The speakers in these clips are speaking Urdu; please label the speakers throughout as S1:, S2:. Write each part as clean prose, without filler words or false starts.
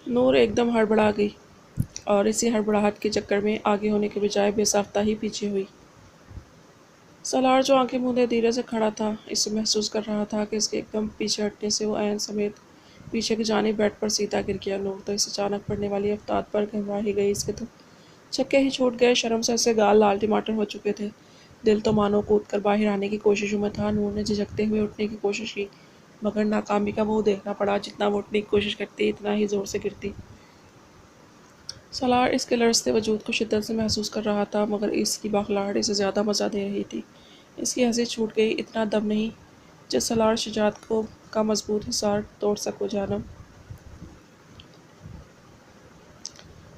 S1: نور ایک دم ہڑبڑا گئی اور اسی ہڑبڑاہٹ کے چکر میں آگے ہونے کے بجائے بے ساختہ ہی پیچھے ہوئی۔ سالار جو آنکھیں مودے دھیرے سے کھڑا تھا، اسے محسوس کر رہا تھا کہ اس کے ایک دم پیچھے ہٹنے سے وہ عین سمیت پیچھے کی جانب بیڈ پر سیدھا گر گیا۔ نور تو اس اچانک پڑنے والی افتاد پر گھبرا ہی گئی، اس کے تو چھکے ہی چھوٹ گئے، شرم سے اسے گال لال ٹماٹر ہو چکے تھے۔ دل تو مانو کود کر باہر آنے کی کوششوں میں تھا۔ نور نے جھجکتے ہوئے اٹھنے کی کوشش کی، مگر ناکامی کا منہ دیکھنا پڑا۔ جتنا وہ اٹھنے کی کوشش کرتی اتنا ہی زور سے گرتی۔ سالار اس کے لرزتے وجود کو شدت سے محسوس کر رہا تھا، مگر اس کی باخلاہٹ اسے زیادہ مزہ دے رہی تھی۔ اس کی ہنسی چھوٹ گئی، اتنا دم نہیں جس سالار شجاعت کا مضبوط حصار توڑ سکو جانم۔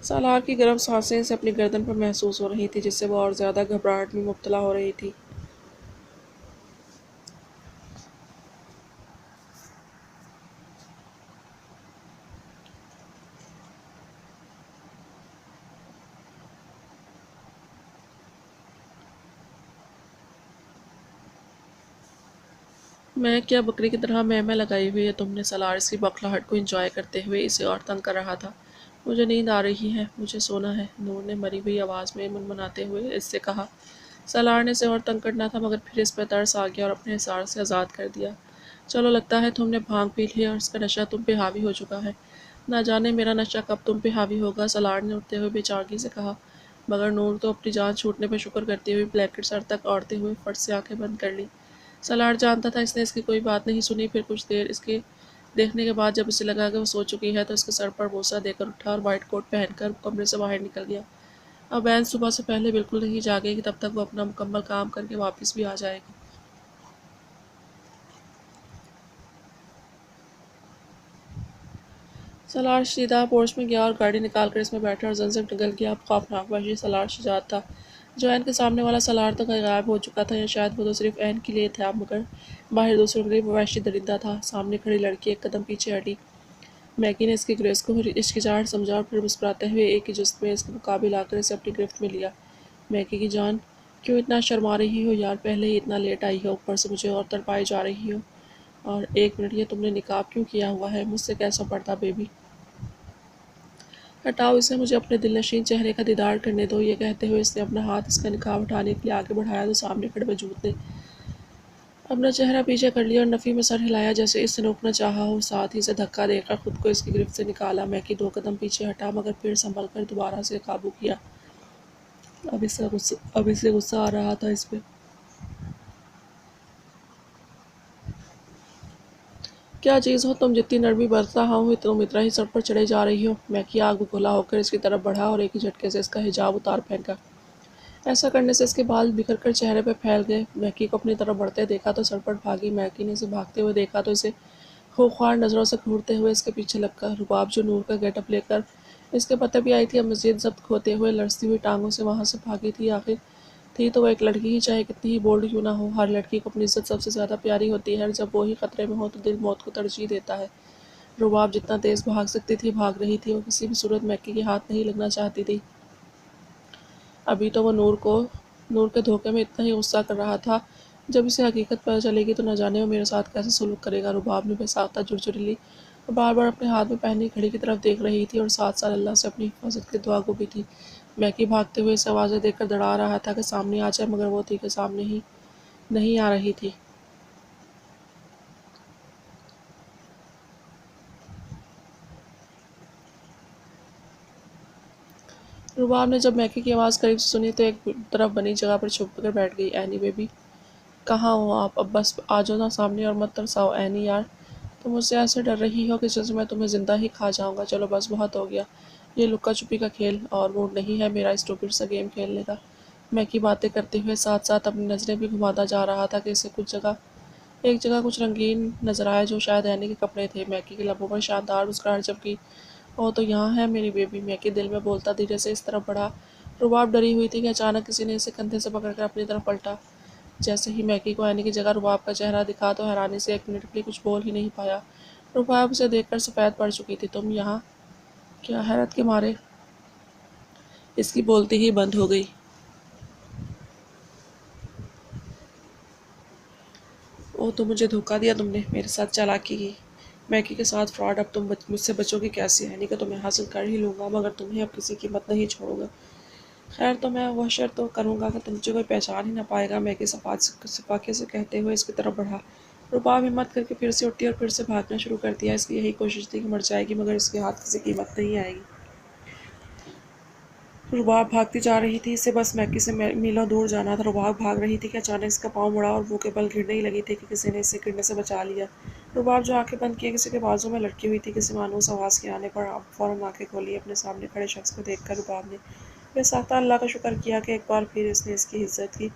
S1: سالار کی گرم سانسیں اسے اپنی گردن پر محسوس ہو رہی تھی، جس سے وہ اور زیادہ گھبراہٹ میں مبتلا ہو رہی تھی۔ میں کیا بکری کی طرح میں لگائی ہوئی ہے تم نے؟ سالار اس کی بوکھلاہٹ کو انجوائے کرتے ہوئے اسے اور تنگ کر رہا تھا۔ مجھے نیند آ رہی ہے، مجھے سونا ہے، نور نے مری ہوئی آواز میں منمناتے ہوئے اس سے کہا۔ سالار نے اسے اور تنگ کرنا تھا، مگر پھر اس پہ ترس آ گیا اور اپنے حصار سے آزاد کر دیا۔ چلو لگتا ہے تم نے بھانگ پی لی اور اس کا نشہ تم پہ حاوی ہو چکا ہے۔ نہ جانے میرا نشہ کب تم پہ حاوی ہوگا، سالار نے اٹھتے ہوئے بے چاقی سے کہا، مگر نور تو اپنی جان چھوٹنے پہ شکر کرتی ہوئی بلیکٹ سر تک اوڑھتے ہوئے فٹ سے آنکھیں بند کر لی۔ سالار جانتا تھا اس نے اس کی کوئی بات نہیں سنی۔ پھر کچھ دیر اس کے دیکھنے کے بعد جب اسے لگا کہ وہ سو چکی ہے تو اس کے سر پر بوسہ دے کر اٹھا اور وائٹ کوٹ پہن کر کمرے سے باہر نکل گیا۔ اب عین صبح سے پہلے بالکل نہیں جاگے گی، تب تک وہ اپنا مکمل کام کر کے واپس بھی آ جائے گی۔ سالار سیدھا پورچ میں گیا اور گاڑی نکال کر اس میں بیٹھا اور زن سے نکل گیا۔ اب خوفناک وحشی سالار شجاعت تھا۔ جو عین کے سامنے والا سالار تو غائب ہو چکا تھا، یا شاید وہ تو صرف عین کے لیے تھا، مگر باہر دوسروں کے لیے وہ وحشی درندہ تھا۔ سامنے کھڑی لڑکی ایک قدم پیچھے ہٹی۔ میکی نے اس کی گریس کو ہچکچاہٹ سمجھا اور پھر مسکراتے ہوئے ایک ہی جست میں اس کے مقابل آ کر اسے اپنی گرفت میں لیا۔ میکی کی جان، کیوں اتنا شرما رہی ہو یار؟ پہلے ہی اتنا لیٹ آئی ہو، اوپر سے مجھے اور تڑپائے جا رہی ہو۔ اور ایک منٹ، یہ تم نے نقاب کیوں کیا ہوا ہے؟ مجھ سے کیسا پڑتا بیبی؟ ہٹاؤ اسے، مجھے اپنے دل نشین چہرے کا دیدار کرنے دو۔ یہ کہتے ہوئے اس نے اپنا ہاتھ اس کا نقاب ہٹانے کے لیے آگے بڑھایا تو سامنے کھڑے وجود نے اپنا چہرہ پیچھے کر لیا اور نفی میں سر ہلایا جیسے اس سے روکنا چاہا ہو، ساتھ ہی اسے دھکا دے کر خود کو اس کی گرفت سے نکالا۔ میکی 2 قدم پیچھے ہٹا، مگر پھر سنبھل کر دوبارہ سے قابو کیا۔ اب اسے غصہ آ رہا تھا اس پہ۔ کیا چیز ہو تم؟ جتنی نرمی برتتا ہوں تم اتنا ہی سر پر چڑھے جا رہی ہو۔ میکی آگ بگولا ہو کر اس کی طرف بڑھا اور ایک ہی جھٹکے سے اس کا حجاب اتار پھینکا۔ ایسا کرنے سے اس کے بال بکھر کر چہرے پہ پھیل گئے۔ میکی کو اپنی طرف بڑھتے دیکھا تو سرپٹ بھاگی۔ میکی نے اسے بھاگتے ہوئے دیکھا تو اسے خوخوار نظروں سے گھورتے ہوئے اس کے پیچھے لپکا۔ رباب جو نور کا گیٹ اپ لے کر اس کے پتے بھی آئی تھی، اب مزید ضبط کھوتے ہوئے لرزتی ہوئی ٹانگوں سے وہاں سے بھاگی تھی۔ آخر تھی تو وہ ایک لڑکی ہی، چاہے کتنی ہی بولڈ کیوں نہ ہو۔ ہر لڑکی کو اپنی عزت سب سے زیادہ پیاری ہوتی ہے، جب وہی خطرے میں ہو تو دل موت کو ترجیح دیتا ہے۔ رباب جتنا تیز بھاگ سکتی تھی بھاگ رہی تھی، وہ کسی بھی صورت میکی کے ہاتھ نہیں لگنا چاہتی تھی۔ ابھی تو وہ نور کے دھوکے میں اتنا ہی غصہ کر رہا تھا، جب اسے حقیقت پتہ چلے گی تو نہ جانے وہ میرے ساتھ کیسے سلوک کرے گا۔ رباب نے بے ساختہ جھرجھری لی اور بار بار اپنے ہاتھ میں پہنی گھڑی کی طرف دیکھ رہی تھی اور ساتھ ساتھ اللہ سے اپنی حفاظت کی دعا گو بھی تھی۔ میکی بھاگتے ہوئے اسے آوازیں دے کر دڑا رہا تھا کہ سامنے آ جائے، مگر وہ تھی کہ سامنے ہی نہیں آ رہی تھی۔ رباب نے جب میکی کی آواز قریب سے سنی تو ایک طرف بنی جگہ پر چھپ کر بیٹھ گئی۔ اینی بیبی، کہاں ہو آپ؟ اب بس آ جاؤ نا سامنے اور مت ترساؤ۔ اینی یار، تم مجھ سے ایسے ڈر رہی ہو کہ جیسے میں تمہیں زندہ ہی کھا جاؤں گا۔ چلو بس بہت ہو گیا، یہ لکا چھپی کا کھیل اور موڈ نہیں ہے میرا اسٹوپڈ سا گیم کھیلنے کا۔ میکی باتیں کرتے ہوئے ساتھ ساتھ اپنی نظریں بھی گھماتا جا رہا تھا کہ اسے ایک جگہ کچھ رنگین نظر آئے جو شاید اینی کے کپڑے تھے۔ میکی کے لبوں پر شاندار مسکراہٹ جبکہ وہ تو یہاں ہے میری بیبی، میکی دل میں بولتا دھیرے سے اس طرف بڑھا۔ رباب ڈری ہوئی تھی کہ اچانک کسی نے اسے کندھے سے پکڑ کر اپنی طرف پلٹا۔ جیسے ہی میکی کو اینی کی جگہ رباب کا چہرہ دکھا تو حیرانی سے ایک منٹ کے لیے کچھ بول ہی نہیں پایا۔ رباب اسے دیکھ کر سفید پڑ چکی تھی۔ تم یہاں؟ کیا؟ حیرت کے مارے اس کی بولتی ہی بند ہو گئی۔ او تو مجھے دھوکا دیا تم نے، میرے ساتھ چالاکی کی۔ میکی کے ساتھ فراڈ، اب تم مجھ سے بچو گی کیسے؟ اینی کہ تمہیں حاصل کر ہی لوں گا، مگر تمہیں اب کسی قیمت نہیں چھوڑوں گا۔ خیر تو میں وہ شرط تو کروں گا کہ تم سے کوئی پہچان ہی نہ پائے گا، میکی صفاقے سے کہتے ہوئے اس کی طرف بڑھا۔ رباب ہمت کر کے پھر سے اٹھی اور پھر سے بھاگنا شروع کر دیا۔ اس کی یہی کوشش تھی کہ مر جائے گی مگر اس کے ہاتھ کسی قیمت نہیں آئے گی۔ رباب بھاگتی جا رہی تھی، اسے بس میکی سے میلوں دور جانا تھا۔ رباب بھاگ رہی تھی کہ اچانک اس کا پاؤں مڑا اور منہ کے بل گرنے ہی لگی تھی کہ کسی نے اسے گرنے سے بچا لیا۔ رباب جو آنکھیں بند کیے کسی کے بازو میں لٹکی ہوئی تھی، کسی مانوس آواز کے آنے پر فوراً آنکھیں کھولی۔ اپنے سامنے کھڑے شخص کو دیکھ کر رباب نے بے ساختہ اللہ کا شکر کیا کہ ایک بار پھر اس نے اس کی عزت کی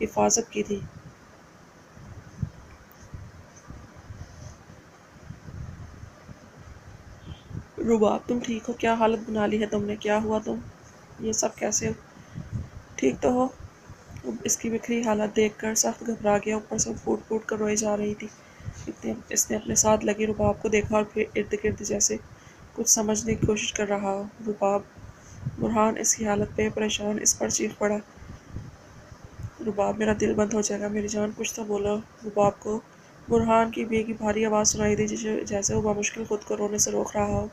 S1: حفاظت کی تھی۔ رباب تم ٹھیک ہو؟ کیا حالت بنا لی ہے تم نے؟ کیا ہوا؟ تم یہ سب کیسے ہو؟ ٹھیک تو ہو؟ اس کی بکھری حالت دیکھ کر سخت گھبرا گیا، اوپر سے پھوٹ پھوٹ کر روئی جا رہی تھی۔ اس نے اپنے ساتھ لگی رباب کو دیکھا اور پھر ارد گرد جیسے کچھ سمجھنے کی کوشش کر رہا ہو۔ رباب! برہان اس کی حالت پہ پریشان اس پر چیخ پڑا۔ رباب میرا دل بند ہو جائے گا، میری جان کچھ تو بولو۔ رباب کو برہان کی بھیگی بھاری آواز سنائی دی، جیسے وہ بمشکل خود کو رونے سے روک رہا ہو۔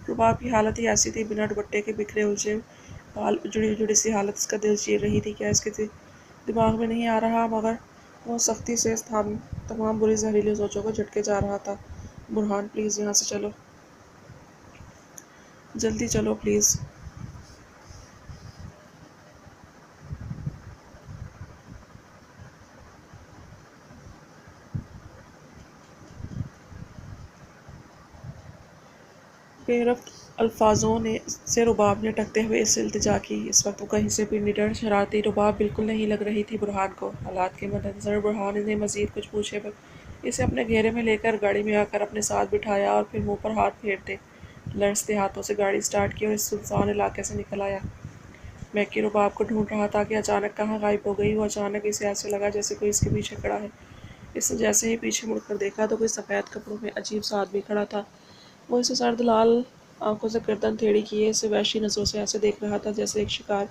S1: رباب کی حالت ہی ایسی تھی، بنا دوپٹے کے بکھرے الجھے بال، جڑی جڑی سی حالت اس کا دل چیر رہی تھی۔ کیا اس کے دماغ میں نہیں آ رہا مگر وہ سختی سے اس تمام بری زہریلی سوچوں کو جھٹکے جا رہا تھا۔ برہان پلیز یہاں سے چلو، جلدی چلو پلیز۔ بے ربط الفاظوں سے رباب نے ٹکتے ہوئے اس سے التجا کی۔ اس وقت وہ کہیں سے بھی نڈر، شرارتی رباب بالکل نہیں لگ رہی تھی برہان کو۔ حالات کے مدنظر برہان نے مزید کچھ پوچھے اسے اپنے گھیرے میں لے کر گاڑی میں آ کر اپنے ساتھ بٹھایا اور پھر منہ پر ہاتھ پھیرتے لرزتے ہاتھوں سے گاڑی سٹارٹ کی اور اس سنسان علاقے سے نکل آیا۔ میکی رباب کو ڈھونڈ رہا تھا کہ اچانک کہاں غائب ہو گئی۔ وہ اچانک اسے ایسے لگا جیسے کوئی اس کے پیچھے کھڑا ہے۔ اس نے جیسے ہی پیچھے مڑ کر دیکھا تو کوئی سفید کپڑوں میں عجیب سا آدمی کھڑا تھا۔ وہ اسے سرد لال آنکھوں سے گردن ٹیڑھی کیے اسے وحشی نظروں سے ایسے دیکھ رہا تھا جیسے ایک شکار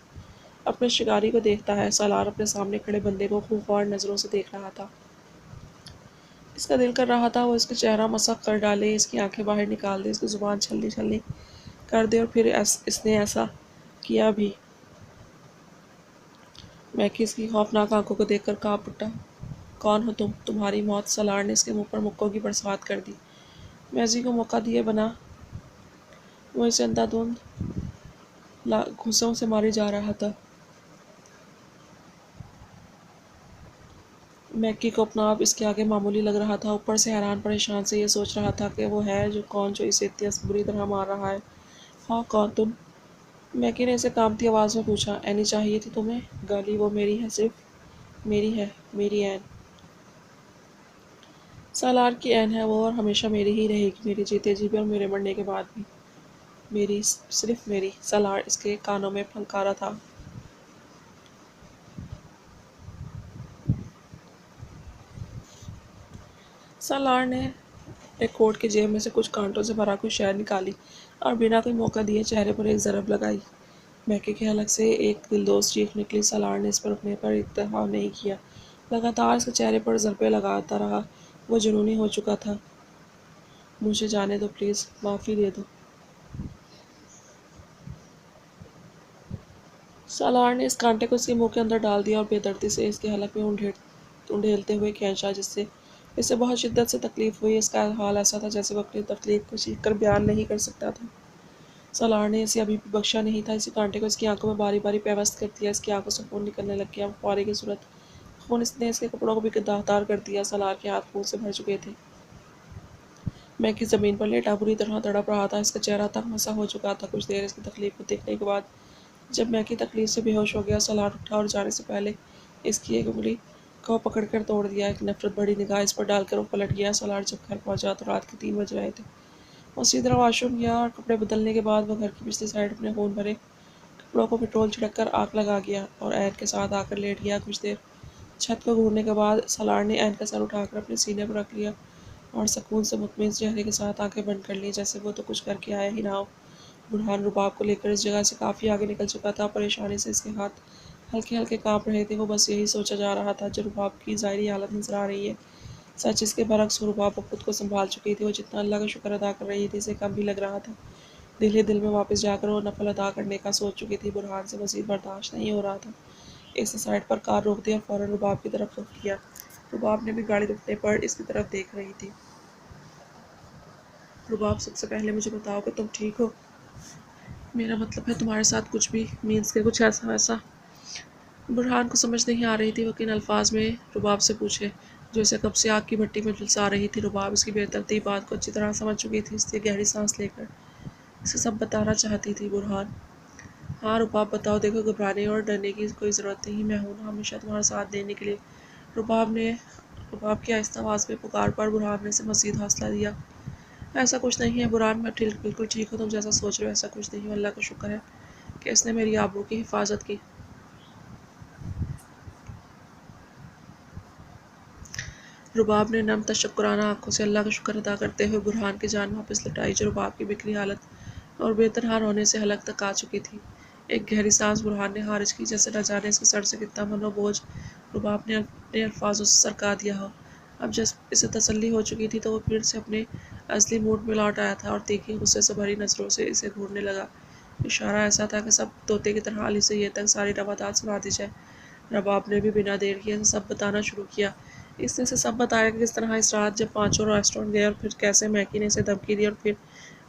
S1: اپنے شکاری کو دیکھتا ہے۔ سالار اپنے سامنے کھڑے بندے کو خوفناک نظروں سے دیکھ رہا تھا۔ اس کا دل کر رہا تھا وہ اس کا چہرہ مسخ کر ڈالے، اس کی آنکھیں باہر نکال دے، اس کی زبان چھلنی چھلنی کر دے، اور پھر اس نے ایسا کیا بھی۔ میکی اس کی خوفناک آنکھوں کو دیکھ کر کانپ اٹھا۔ کون ہو تم؟ تمہاری موت! سالار نے اس کے منہ پر مکوں کی برسات کر دی۔ میزی کو موقع دیے بنا وہ اسے اندھا دھند گھوسوں سے مارے جا رہا تھا۔ میکی کو اپنا آپ اس کے آگے معمولی لگ رہا تھا، اوپر سے حیران پریشان سے یہ سوچ رہا تھا کہ وہ ہے کون جو اسے اتنی بری طرح مار رہا ہے۔ ہاں کون تم؟ میکی نے اسے کانپتی آواز میں پوچھا۔ اینی چاہیے تھی تمہیں؟ گالی وہ میری ہے، صرف میری ہے، میری این۔ سالار کی این ہے وہ، اور ہمیشہ میری ہی رہے گی، میرے جیتے جی بھی اور میرے مرنے کے بعد بھی میری، صرف میری۔ سالار اس کے کانوں میں پھنکارا تھا۔ سالار نے ایک کوٹ کے جیب میں سے کچھ کانٹوں سے بھرا کوئی شے نکالی اور بنا کوئی موقع دیے چہرے پر ایک ضرب لگائی۔ میکی کے حلق سے ایک دلدوز چیخ نکلی۔ سالار نے اس پر رکنے پر اکتفا نہیں کیا، لگاتار اس کے چہرے پر ضربیں لگاتا رہا۔ وہ جنونی ہو چکا تھا۔ مجھے جانے دو پلیز، معافی دے دو۔ سالار نے اس کانٹے کو اس کے منہ کے اندر ڈال دیا اور بے دردی سے اس کے حلق میں انڈھیلتے ہوئے کھینچا، جس سے اسے بہت شدت سے تکلیف ہوئی۔ اس کا حال ایسا تھا جیسے وہ اپنی تکلیف کو چیخ کر بیان نہیں کر سکتا تھا۔ سالار نے اسے ابھی بھی بخشا نہیں تھا۔ اسی کانٹے کو اس کی آنکھوں میں باری باری پیوست کر دیا۔ اس کی آنکھوں سے خون نکلنے لگ گیا، فوارے کی صورت۔ خون اس نے اس کے کپڑوں کو بھی داغدار کر دیا۔ سالار کے ہاتھ خون سے بھر چکے تھے۔ میکی زمین پر لیٹا بری طرح تڑپ رہا تھا، اس کا چہرہ تک مسا ہو چکا تھا۔ کچھ دیر اس کی تکلیف کو دیکھنے کے بعد جب میکی تکلیف سے بے ہوش ہو گیا، سالار اٹھا اور جانے سے پہلے اس کی ایک انگلی کو پکڑ کر توڑ دیا۔ ایک نفرت بھری نگاہ اس پر ڈال کر وہ پلٹ گیا۔ سالار جب گھر پہنچا تو رات کے 3 بج رہے تھے۔ وہ سیدھا واش روم گیا اور کپڑے بدلنے کے بعد وہ گھر کی پچھلی سائڈ اپنے خون بھرے کپڑوں کو پٹرول چھڑک کر آگ لگا گیا اور عین کے ساتھ آ کر لیٹ گیا۔ کچھ دیر چھت کو گھورنے کے بعد سالار نے عین کا سر اٹھا کر اپنے سینے پر رکھ لیا اور سکون سے مطمئن چہرے کے ساتھ آنکھیں بند کر لیں، جیسے وہ تو کچھ کر کے آیا ہی نہ ہو۔ برہان رباب کو لے کر اس جگہ سے کافی آگے نکل چکا تھا۔ پریشانی سے اس کے ہاتھ ہلکے ہلکے کانپ رہے تھے۔ وہ بس یہی سوچا جا رہا تھا جو رباب کی ظاہری حالت نظر آ رہی ہے سچ اس کے برعکس رباب اب خود کو سنبھال چکی تھی. وہ جتنا اللہ کا شکر ادا کر رہی تھی اسے کم بھی لگ رہا تھا. دل ہی دل میں واپس جا کر وہ نفل ادا کرنے کا سوچ چکی تھی. برہان سے مزید برداشت نہیں ہو رہا تھا. اس نے سائڈ پر کار روک دی اور فوراً رباب کی طرف رخ کیا. رباب نے بھی گاڑی رکنے پر اس کی طرف دیکھ رہی تھی. رباب سب سے پہلے مجھے بتاؤ کہ تم ٹھیک ہو. میرا مطلب ہے تمہارے ساتھ کچھ بھی مینس کے کچھ ایسا ویسا. برہان کو سمجھ نہیں آ رہی تھی وہ کن الفاظ میں رباب سے پوچھے جو اسے کب سے آگ کی بھٹی میں جھلسا رہی تھی. رباب اس کی بے ترتیب بات کو اچھی طرح سمجھ چکی تھی اس لیے گہری سانس لے کر اسے سب بتانا چاہتی تھی. برہان: ہاں رباب بتاؤ. دیکھو گھبرانے اور ڈرنے کی کوئی ضرورت نہیں. میں ہوں نا ہمیشہ تمہارا ساتھ دینے کے لیے. رباب کی آہستہ آواز میں پکار پر برہان نے اسے مزید حوصلہ دیا. ایسا کچھ نہیں ہے برہان, میں بالکل ٹھیک ہوں. تم جیسا سوچ رہے ہو ایسا کچھ نہیں ہوں. اللہ کا شکر ہے کہ اس نے میری آبرو کی حفاظت کی. رباب نے نم تشکرانہ آنکھوں سے اللہ کا شکر ادا کرتے ہوئے برہان کی جان واپس لوٹائی جو رباب کی بکھری حالت اور بے طرح رونے سے حلق تک آ چکی تھی. ایک گہری سانس برہان نے خارج کی جیسے نہ جانے اس کے سر سے کتنا منو بوجھ رباب نے اپنے الفاظوں سے سرکا دیا ہو. اب جب اسے تسلی ہو چکی تھی تو وہ پھر سے اپنے اصلی موڈ میں لوٹ آیا تھا اور تیکھی غصے سے بھری نظروں سے اسے گھورنے لگا. اشارہ ایسا تھا کہ سب طوطے کی طرح علی سے یہ تک ساری روادات سنا دی جائے. رباب نے بھی بنا دیر کیے اسے سب بتانا شروع کیا. اس نے اسے سب بتایا کہ کس طرح اس رات جب پانچوں ریسٹورنٹ گئے اور پھر کیسے میکی نے اسے دھمکی دی اور پھر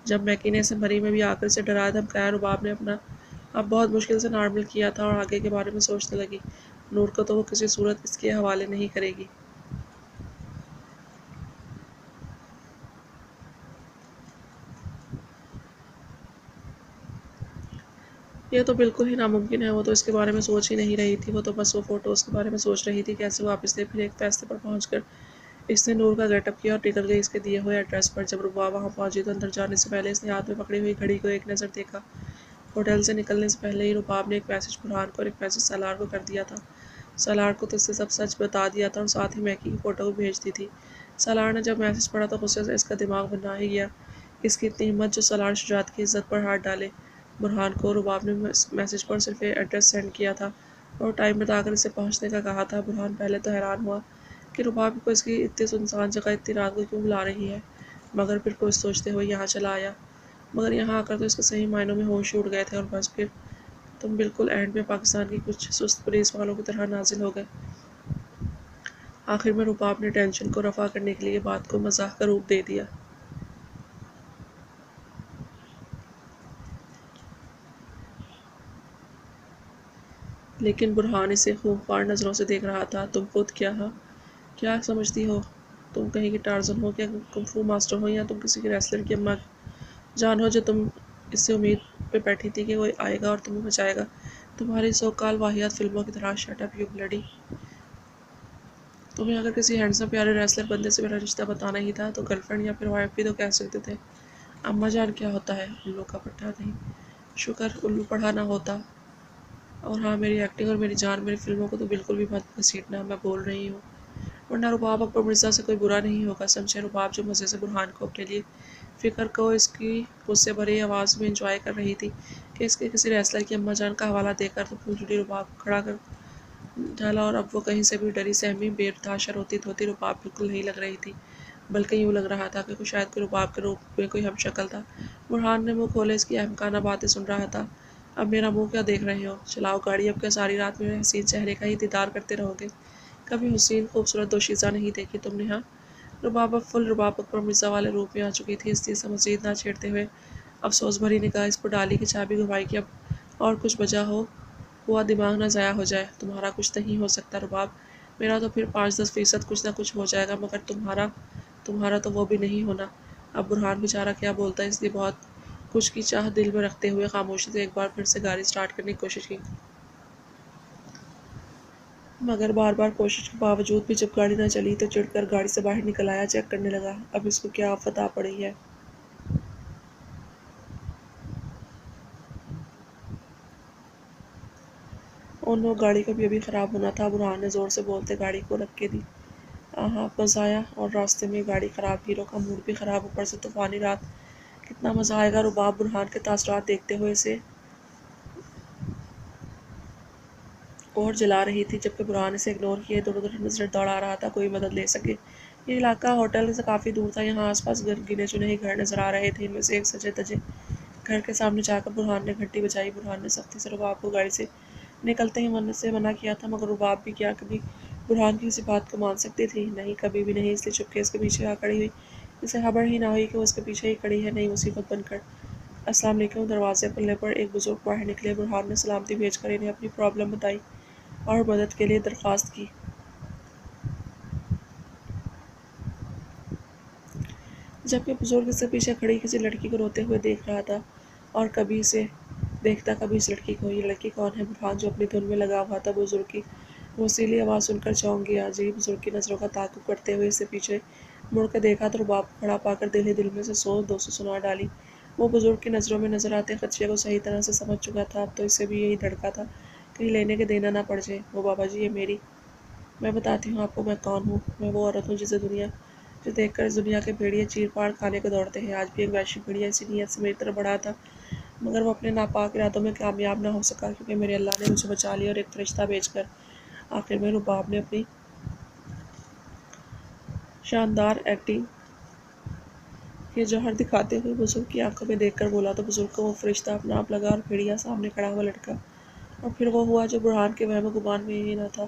S1: جب میکی نے اسے مری میں بھی آ کر اسے ڈرایا دھمکایا. رباب نے اپنا اب بہت مشکل سے نارمل کیا تھا اور آگے کے بارے میں سوچنے لگی. نور کو تو وہ کسی صورت اس کے حوالے نہیں کرے گی. یہ تو بالکل ہی ناممکن ہے. وہ تو اس کے بارے میں سوچ ہی نہیں رہی تھی. وہ تو بس وہ فوٹوز کے بارے میں سوچ رہی تھی. کیسے واپس لے. پھر ایک فیصلے پر پہنچ کر اس نے نور کا گیٹ اپ کیا اور نکل گئی اس کے دیے ہوئے ایڈریس پر. جب رباب وہاں پہنچی تو اندر جانے سے پہلے اس نے ہاتھ میں پکڑی ہوئی گھڑی کو ایک نظر دیکھا. ہوٹل سے نکلنے سے پہلے ہی رباب نے ایک میسج برہان کو اور ایک میسج سالار کو کر دیا تھا. سالار کو تو اس سے سب سچ بتا دیا تھا اور ساتھ ہی میکی کی فوٹو بھی بھیج دی تھی. سالار نے جب میسج پڑھا تو غصے سے اس کا دماغ بنا ہی گیا. اس کی اتنی ہمت جو سالار شجاعت کی عزت پر ہاتھ ڈالے. برہان کو رباب نے میسج پر صرف ایڈریس سینڈ کیا تھا اور ٹائم بتا کر اسے پہنچنے کا کہا تھا. برہان پہلے تو حیران ہوا کہ رباب کو اس کی اتنی سنسان جگہ اتنی رات کو کیوں بلا رہی ہے, مگر پھر کچھ سوچتے ہوئے یہاں چلا آیا. مگر یہاں آ کر تو اس کے صحیح معنوں میں ہوش اڑ گئے تھے اور بس پھر تم بالکل اینڈ میں پاکستان کی کچھ سست پولیس والوں کی طرح نازل ہو گئے. آخر میں رباب نے ٹینشن کو رفع کرنے کے لیے بات کو مزاح کا روپ دے دیا. لیکن برہان اسے خونخوار نظروں سے دیکھ رہا تھا. تم خود کیا سمجھتی ہو؟ تم کہیں کی ٹارزن ہو, کیا کنگ فو ماسٹر ہو, یا تم کسی کی ریسلر کی اماں جان ہو جو تم اس سے امید پہ بیٹھی تھی کہ وہ آئے گا اور تمہیں بچائے گا تمہاری سو کال واہیات فلموں کی طرح. Shut up you bloody. تمہیں اگر کسی ہینڈسم پیارے ریسلر بندے سے میرا رشتہ بتانا ہی تھا تو گرل فرینڈ یا پھر وائف بھی تو کہہ سکتے تھے. اماں جان کیا ہوتا ہے؟ الو کا پٹھا نہیں. شکر الو پڑھا نہ ہوتا. اور ہاں میری ایکٹنگ اور میری جان میری فلموں کو تو بالکل بھی مت گھسیٹنا. میں بول رہی ہوں ورنہ رباب اکبر مرزا سے کوئی برا نہیں ہوگا. سمجھے رباب جو مزے سے برہان کو اپنے لیے فکر کو اس کی غصے بھری آواز میں انجوائے کر رہی تھی کہ اس کے کسی ریسلر کی اماں جان کا حوالہ دے کر تو پھولجھڑی رباب کھڑا کر ڈالا. اور اب وہ کہیں سے بھی ڈری سہمی بے تحاشا روتی دھوتی رباب بالکل نہیں لگ رہی تھی, بلکہ یوں لگ رہا تھا کہ شاید کوئی رباب کے روپ میں کوئی ہم شکل تھا. برہان نے منہ کھولے اس کی احمقانہ باتیں سن رہا تھا. اب میرا منہ کیا دیکھ رہے ہو, چلاؤ گاڑی. اب کیا ساری رات میں حسین چہرے کا ہی دیدار کرتے رہو گے؟ کبھی حسین خوبصورت دوشیزہ نہیں دیکھی تم نے؟ ہاں. رباب اب فل رباب اکبر مرزا والے روپ میں آ چکی تھی, اس لیے اسے مزید نہ چھیڑتے ہوئے افسوس بھری نگاہ اس پر ڈالی کہ چابی گھمائی کہ اب اور کچھ بجا ہوا دماغ نہ ضائع ہو جائے. تمہارا کچھ نہیں ہو سکتا رباب, میرا تو پھر 5-10% کچھ نہ کچھ ہو جائے گا, مگر تمہارا تو وہ بھی نہیں ہونا. اب برہان بیچارہ کیا بولتا ہے, اس لیے بہت کچھ کی چاہ دل میں رکھتے ہوئے خاموشی سے ایک بار پھر سے گاڑی سٹارٹ کرنے کی کوشش کی. مگر بار بار کوشش کے باوجود بھی جب گاڑی نہ چلی تو چڑ کر گاڑی سے باہر نکل آیا. چیک کرنے لگا اب اس کو کیا آفت آ پڑی ہے. اور نو, گاڑی کا بھی ابھی خراب ہونا تھا. برہان نے زور سے بولتے گاڑی کو رکے دی. آہا مزہ آیا, اور راستے میں گاڑی خراب, ہیرو کا موڈ بھی خراب, اوپر سے طوفانی رات, کتنا مزہ آئے گا. رباب برہان کے تاثرات دیکھتے ہوئے اسے اور جلا رہی تھی, جبکہ برہان اسے اگنور کیے ادھر ادھر نظریں دوڑا رہا تھا. کوئی مدد لے سکے یہ علاقہ ہوٹل سے کافی دور تھا، یہاں آس پاس گنے چنے ہی گھر نظر آ رہے تھے، ان میں سے ایک سجے تجے گھر کے سامنے جا کر برہان نے گھنٹی بجائی۔ برہان نے سختی سے رباب کو گاڑی سے نکلتے ہی منع کیا تھا، مگر رباب بھی کیا کبھی برہان کی کسی بات کو مان سکتی تھی؟ نہیں، کبھی بھی نہیں، اس لیے چپکے اس کے پیچھے آ کھڑی ہوئی، اسے خبر ہی نہ ہوئی کہ وہ اس کے پیچھے ہی کھڑی ہے، نئی مصیبت بن کر۔ السلام علیکم۔ دروازے کھلنے پر ایک بزرگ باہر نکلے۔ برہان نے سلامتی بھیج کر انہیں اپنی پرابلم بتائی اور مدد کے لیے درخواست کی۔ جبکہ بزرگ اس سے پیچھے کھڑی کسی لڑکی کو روتے ہوئے دیکھ رہا تھا اور کبھی اسے دیکھتا کبھی اس لڑکی کو۔ یہ لڑکی کون ہے؟ برہان جو اپنی دھن میں لگا ہوا تھا، بزرگ کی رسیلی آواز سن کر چونک گیا۔ جی بزرگ کی نظروں کا تعاقب کرتے ہوئے اسے پیچھے مڑ کر دیکھا تو رباب کو کھڑا پا کر دل ہی دل میں سے 100-200 سنا ڈالی۔ وہ بزرگ کی نظروں میں نظر آتے خدشے کو صحیح طرح سے سمجھ چکا تھا، اب تو اسے بھی یہی دھڑکا تھا کہیں لینے کے دینا نہ پڑ جائے۔ وہ بابا جی، یہ میں بتاتی ہوں آپ کو میں کون ہوں۔ میں وہ عورت ہوں جسے دیکھ کر اس دنیا کے بھیڑیے چیر پاڑ کھانے کو دوڑتے ہیں۔ آج بھی ایک وحشی بھیڑیا اسی نیت سے میری طرف بڑھا تھا، مگر وہ اپنے ناپاک ارادوں میں کامیاب نہ ہو سکا، کیونکہ میرے اللہ نے مجھے بچا لیا اور ایک فرشتہ بھیج کر۔ آخر میں رباب نے اپنی شاندار ایکٹنگ کے جوہر دکھاتے ہوئے بزرگ کی آنکھوں میں دیکھ کر بولا تو بزرگ کو وہ فرشتہ اپنا آپ لگا اور بھیڑیا سامنے کھڑا ہوا لٹکا۔ اور پھر وہ ہوا جو برہان کے وہم و گمان میں ہی نہ تھا۔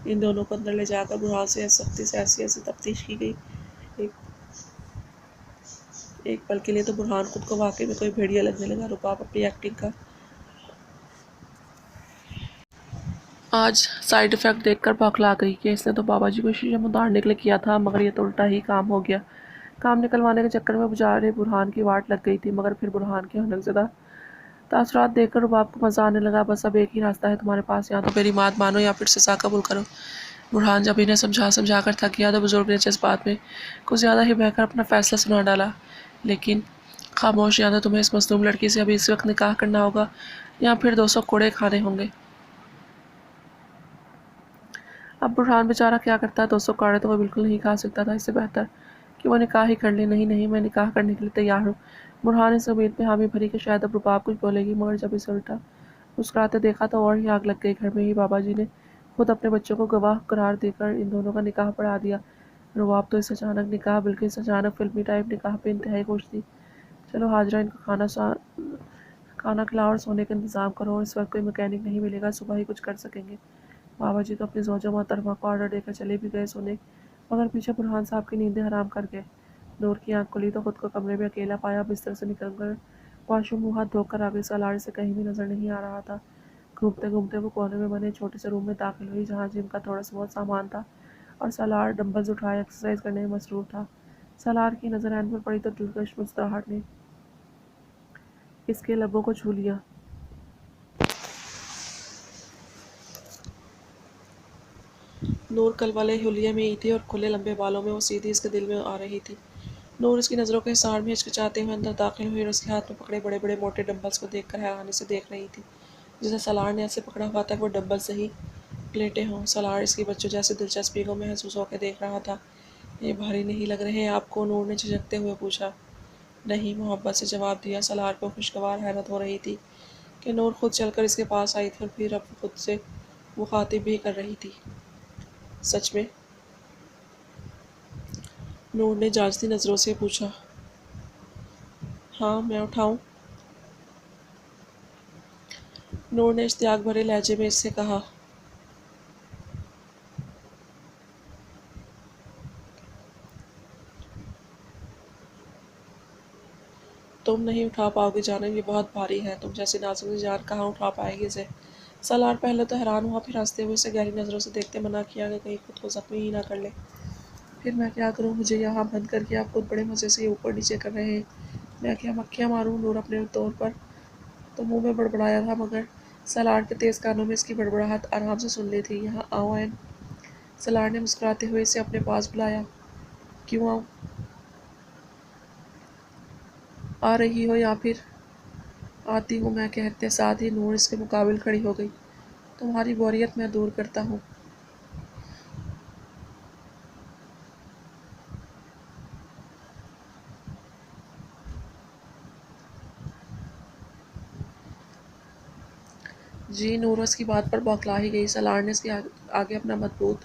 S1: ان دونوں کو اندر لے جا کر برہان سے سختی سے ایسی تفتیش کی گئی، ایک پل کے لیے تو برہان خود کو واقعی میں کوئی بھیڑیا لگنے لگا۔ رباب اپنی ایکٹنگ کا آج سائیڈ افیکٹ دیکھ کر بوکھلا گئی کہ اس نے تو بابا جی کو شیشم اتارنے کے لیے کیا تھا، مگر یہ تو الٹا ہی کام ہو گیا۔ کام نکلوانے کے چکر میں بیچارے برہان کی واٹ لگ گئی تھی، مگر پھر برہان کے حنک زدہ تاثرات دیکھ کر رباب کو مزہ آنے لگا۔ بس اب ایک ہی راستہ ہے تمہارے پاس، یا تو میری بات مانو یا پھر سزا قبول کرو۔ برہان جب انہیں سمجھا کر تھک گیا تو بزرگ نے جذبات میں کچھ زیادہ ہی بہہ کر اپنا فیصلہ سنا ڈالا۔ لیکن خاموش، یا تو تمہیں اس مظلوم لڑکی سے ابھی اس وقت نکاح کرنا ہوگا یا پھر 200 کوڑے کھانے ہوں گے۔ اب برہان بیچارہ کیا کرتا؟ 200 کوڑے تو وہ بالکل نہیں کھا سکتا تھا، اس سے بہتر کہ وہ نکاح ہی کر لے۔ نہیں، میں نکاح کرنے کے لیے تیار ہوں۔ برہان اس امید میں حامی بھری کہ شاید اب رباب کچھ بولے گی، مگر جب اسے الٹا مسکراتے دیکھا تو اور ہی آگ لگ گئی۔ گھر میں ہی بابا جی نے خود اپنے بچوں کو گواہ قرار دے کر ان دونوں کا نکاح پڑھا دیا۔ رباب تو اس اچانک نکاح، بلکہ اس اچانک فلمی ٹائپ نکاح پہ انتہائی خوش تھی۔ چلو حاجرہ، ان کو کھانا کھلاؤ اور سونے کا انتظام کرو، اور اس وقت کوئی میکینک نہیں ملے گا، صبح ہی کچھ کر سکیں گے۔ بابا جی تو اپنی زوجہ محترمہ کو آرڈر دے کر چلے بھی گئے سونے، مگر پیچھے برہان صاحب کی نیندیں حرام کر گئے۔ نور کی آنکھ کھلی تو خود کو کمرے میں اکیلا پایا۔ بستر سے نکل کر واش روم منہ ہاتھ دھو کر آگے سالار سے کہیں بھی نظر نہیں آ رہا تھا۔ گھومتے گھومتے وہ کونے میں بنے چھوٹے سے روم میں داخل ہوئی، جہاں جم کا تھوڑا سا بہت سامان تھا اور سالار ڈمبلز اٹھائے ایکسرسائز کرنے میں مصروف تھا۔ سالار کی نظر عین پر پڑی تو دلکش مسکراہٹ نے اس کے لبوں کو چھو لیا۔ نور کل والے حلیے میں ہی تھی اور کھلے لمبے بالوں میں وہ سیدھی اس کے دل میں آ رہی تھی۔ نور اس کی نظروں کے حصار میں ہچکچاتے ہوئے اندر داخل ہوئی اور اس کے ہاتھ میں پکڑے بڑے بڑے موٹے ڈمبلز کو دیکھ کر حیرانی سے دیکھ رہی تھی، جسے سالار نے ایسے پکڑا ہوا تھا کہ وہ ڈمبل سے ہی پلیٹیں ہوں۔ سالار اس کی بچوں جیسی دلچسپی کو محسوس ہو کے دیکھ رہا تھا۔ یہ بھاری نہیں لگ رہے آپ کو؟ نور نے جھجکتے ہوئے پوچھا۔ نہیں، محبت سے جواب دیا۔ سالار کو خوشگوار حیرت ہو رہی تھی کہ نور خود چل کر اس کے پاس آئی تھی اور پھر اب خود سے مخاطب بھی کر رہی تھی۔ سچ میں؟ نور نے جانچتی نظروں سے پوچھا۔ ہاں، میں اٹھاؤں؟ نور نے اشتیاق بھرے لہجے میں اس سے کہا۔ تم نہیں اٹھا پاؤ گی جانم، یہ بہت بھاری ہے، تم جیسی نازک سی جان کہاں اٹھا پائے گی اسے؟ سالار پہلے تو حیران ہوا، پھر ہنستے ہوئے اسے گہری نظروں سے دیکھتے منع کیا کہ کہیں خود کو زخمی ہی نہ کر لے۔ پھر میں کیا کروں؟ مجھے یہاں بند کر کے آپ خود بڑے مزے سے اوپر نیچے کر رہے ہیں، میں کیا مکھیاں ماروں؟ نور اپنے طور پر تو منہ میں بڑبڑایا تھا، مگر سالار کے تیز کانوں میں اس کی بڑبڑاہٹ آرام سے سن لی تھی۔ یہاں آؤ عین۔ سالار نے مسکراتے ہوئے اسے اپنے پاس بلایا۔ کیوں آؤں؟ آ رہی ہو یا پھر؟ آتی ہوں میں کہتے ساتھ ہی نور اس کے مقابل کھڑی ہو گئی۔ تمہاری بوریت میں دور کرتا ہوں۔ جی، نور اس کی بات پر بوکھلا ہی گئی۔ سالار نے اس کے آگے اپنا مضبوط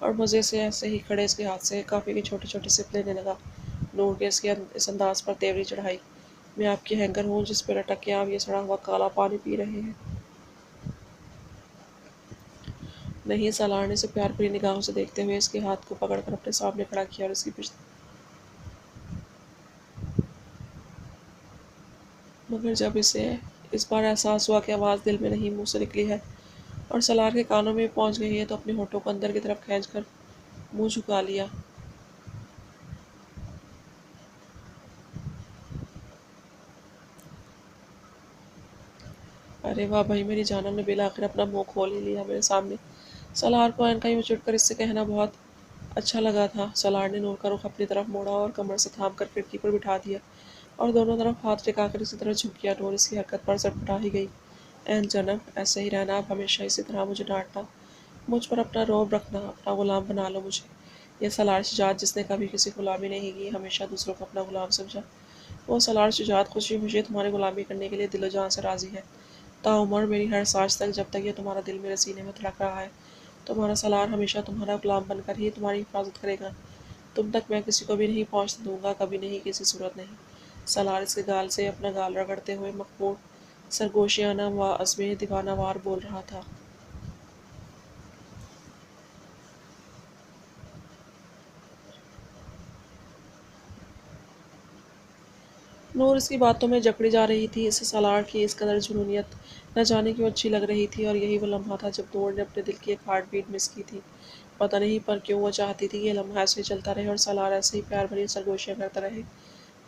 S1: اور مزے سے ایسے ہی کھڑے اس کے ہاتھ سے کافی کی چھوٹی چھوٹی سپ لینے لگا۔ نور کے اس انداز پر تیوری چڑھائی۔ میں آپ کی ہینگر ہوں جس پہ لٹک کے آپ یہ سڑا ہوا کالا پانی پی رہے ہیں؟ نہیں، سالار نے اسے پیار بھری نگاہوں سے دیکھتے ہوئے اس کے ہاتھ کو پکڑ کر اپنے سامنے کھڑا کیا اور اس کی پشت، مگر جب اسے اس بار احساس ہوا کہ آواز دل میں نہیں منہ سے نکلی ہے اور سالار کے کانوں میں پہنچ گئی ہے تو اپنے ہونٹوں کو اندر کی طرف کھینچ کر منہ جھکا لیا۔ ارے واہ بھائی، میری جانم نے بالآخر اپنا منہ کھول ہی لیا میرے سامنے۔ سالار کو اینکا یوں چڑھ کر اس سے کہنا بہت اچھا لگا تھا۔ سالار نے نور کا رخ اپنی طرف موڑا اور کمر سے تھام کر کھڑکی پر بٹھا دیا اور دونوں طرف ہاتھ ٹکا کر اسی طرح جھک گیا۔ نور اس کی حرکت پر سٹپٹا ہی گئی۔ این جنم، ایسے ہی رہنا، اب ہمیشہ اسی طرح مجھے ڈانٹنا، مجھ پر اپنا رعب رکھنا، اپنا غلام بنا لو مجھے۔ یہ سالار شجاعت جس نے کبھی کسی کی غلامی نہیں کی، ہمیشہ دوسروں کو اپنا غلام سمجھا، وہ سالار شجاعت خوشی خوشی تمہاری غلامی کرنے کے لیے دل و جان سے راضی ہے۔ تاعمر میری ہر سانس تک، جب تک یہ تمہارا دل میرے سینے میں دھڑک رہا ہے، تمہارا سالار ہمیشہ تمہارا غلام بن کر ہی تمہاری حفاظت کرے گا۔ تم تک میں کسی کو بھی نہیں پہنچنے دوں گا، کبھی نہیں، کسی صورت نہیں۔ سالار اس کے گال سے اپنا گال رگڑتے ہوئے مخمور سرگوشیانہ و عزم دیوانہ وار بول رہا تھا۔ نور اس کی باتوں میں جکڑی جا رہی تھی۔ اسے سالار کی اس قدر جنونیت نہ جانے کیوں اچھی لگ رہی تھی، اور یہی وہ لمحہ تھا جب نور نے اپنے دل کی ایک ہارٹ بیٹ مس کی تھی۔ پتہ نہیں پر کیوں وہ چاہتی تھی کہ یہ لمحہ ایسے ہی چلتا رہے اور سالار ایسے ہی پیار بھری سرگوشیاں کرتا رہے۔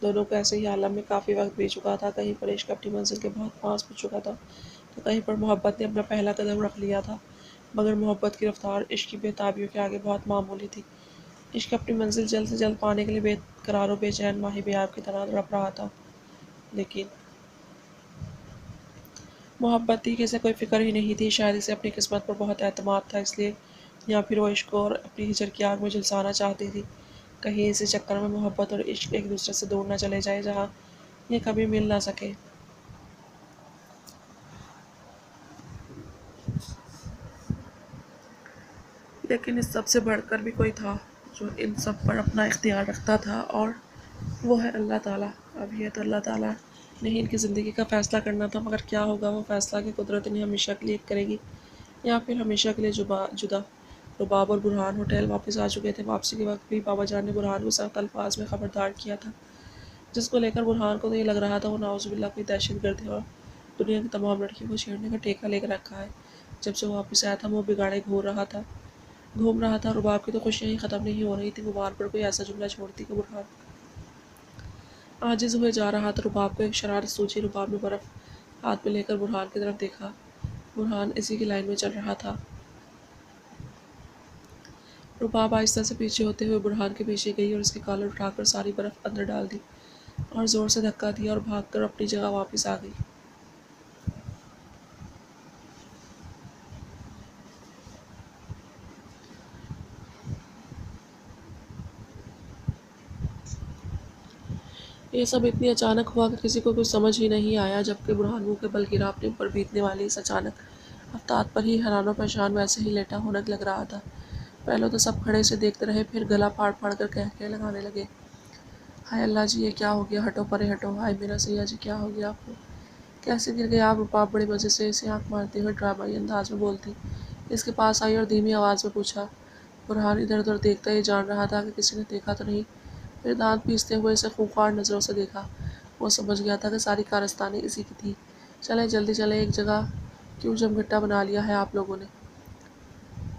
S1: دونوں کو ایسے ہی عالم میں کافی وقت بیت چکا تھا، کہیں پر عشق اپنی منزل کے بہت پاس پہنچ چکا تھا تو کہیں پر محبت نے اپنا پہلا قدم رکھ لیا تھا، مگر محبت کی رفتار عشق کی بے تابیوں کے آگے بہت معمولی تھی۔ عشق اپنی منزل جلد سے جلد پانے کے لیے بے قرار و بے چین ماہی بیاب کی طرح تڑپ رہا تھا، لیکن محبت کی اسے کوئی فکر ہی نہیں تھی۔ شاید اسے اپنی قسمت پر بہت اعتماد تھا، اس لیے، یا پھر وہ عشق کو اور اپنی ہجر کی آگ میں جھلسانا چاہتی تھی۔ کہیں اسی چکر میں محبت اور عشق ایک دوسرے سے دور نہ چلے جائیں جہاں یہ کبھی مل نہ سکے۔ لیکن اس سب سے بڑھ کر بھی کوئی تھا جو ان سب پر اپنا اختیار رکھتا تھا، اور وہ ہے اللہ تعالیٰ۔ اب یہ تو اللہ تعالیٰ نے ہی ان کی زندگی کا فیصلہ کرنا تھا، مگر کیا ہوگا وہ فیصلہ کہ قدرت انہیں ہمیشہ کے لیے ایک کرے گی یا پھر ہمیشہ کے لیے جدا۔ رباب اور برہان ہوٹل واپس آ چکے تھے۔ واپسی کے وقت بھی بابا جان نے برہان کو سخت الفاظ میں خبردار کیا تھا، جس کو لے کر برہان کو تو یہ لگ رہا تھا وہ نعوذ باللہ کوئی دہشت گرد ہے اور دنیا کی تمام لڑکیوں کو چھیڑنے کا ٹھیکہ لے کر رکھا ہے۔ جب سے وہ واپس آیا تھا منہ بگاڑے گھوم رہا تھا۔ رباب کی تو خوشیاں ہی ختم نہیں ہو رہی تھیں، وہ بار پر کوئی ایسا جملہ چھوڑتی کہ برہان عاجز ہوئے جا رہا تھا۔ رباب کو ایک شرارت سوچی۔ رباب نے برف ہاتھ میں لے کر برہان کی طرف دیکھا۔ برہان اسی کی لائن میں چل رہا تھا۔ رباب آہستہ سے پیچھے ہوتے ہوئے برہان کے پیچھے گئی اور اس کی کالر اٹھا کر ساری برف اندر ڈال دی اور زور سے دھکا دیا اور بھاگ کر اپنی جگہ واپس آ گئی۔ یہ سب اتنی اچانک ہوا کہ کسی کو کچھ سمجھ ہی نہیں آیا، جبکہ برہان منہ کے بل گرا اپنے اوپر بیتنے والی اس اچانک افتاد پر ہی حیران و پریشان ویسے ہی لیٹا ہونک لگ رہا تھا۔ پہلے تو سب کھڑے اسے دیکھتے رہے، پھر گلا پھاڑ پھاڑ کر قہقہے لگانے لگے۔ ہائے اللہ جی، یہ کیا ہو گیا؟ ہٹو پرے ہٹو! ہائے میرا سیاں جی، کیا ہو گیا آپ کو؟ کیسے گر گئے آپ؟ رباب بڑے مزے سے اسے آنکھ مارتے ہوئے ڈرامائی انداز میں بولتی اس کے پاس آئی اور دھیمی آواز میں پوچھا۔ برہان ادھر ادھر دیکھتا یہ جان رہا تھا کہ کسی نے دیکھا تو نہیں، پھر دانت پیستے ہوئے اسے خونخوار نظروں سے دیکھا۔ وہ سمجھ گیا تھا کہ ساری کارستانی اسی کی تھی۔ چلیں جلدی چلیں، ایک جگہ کیوں جمگھٹا بنا لیا ہے آپ لوگوں نے؟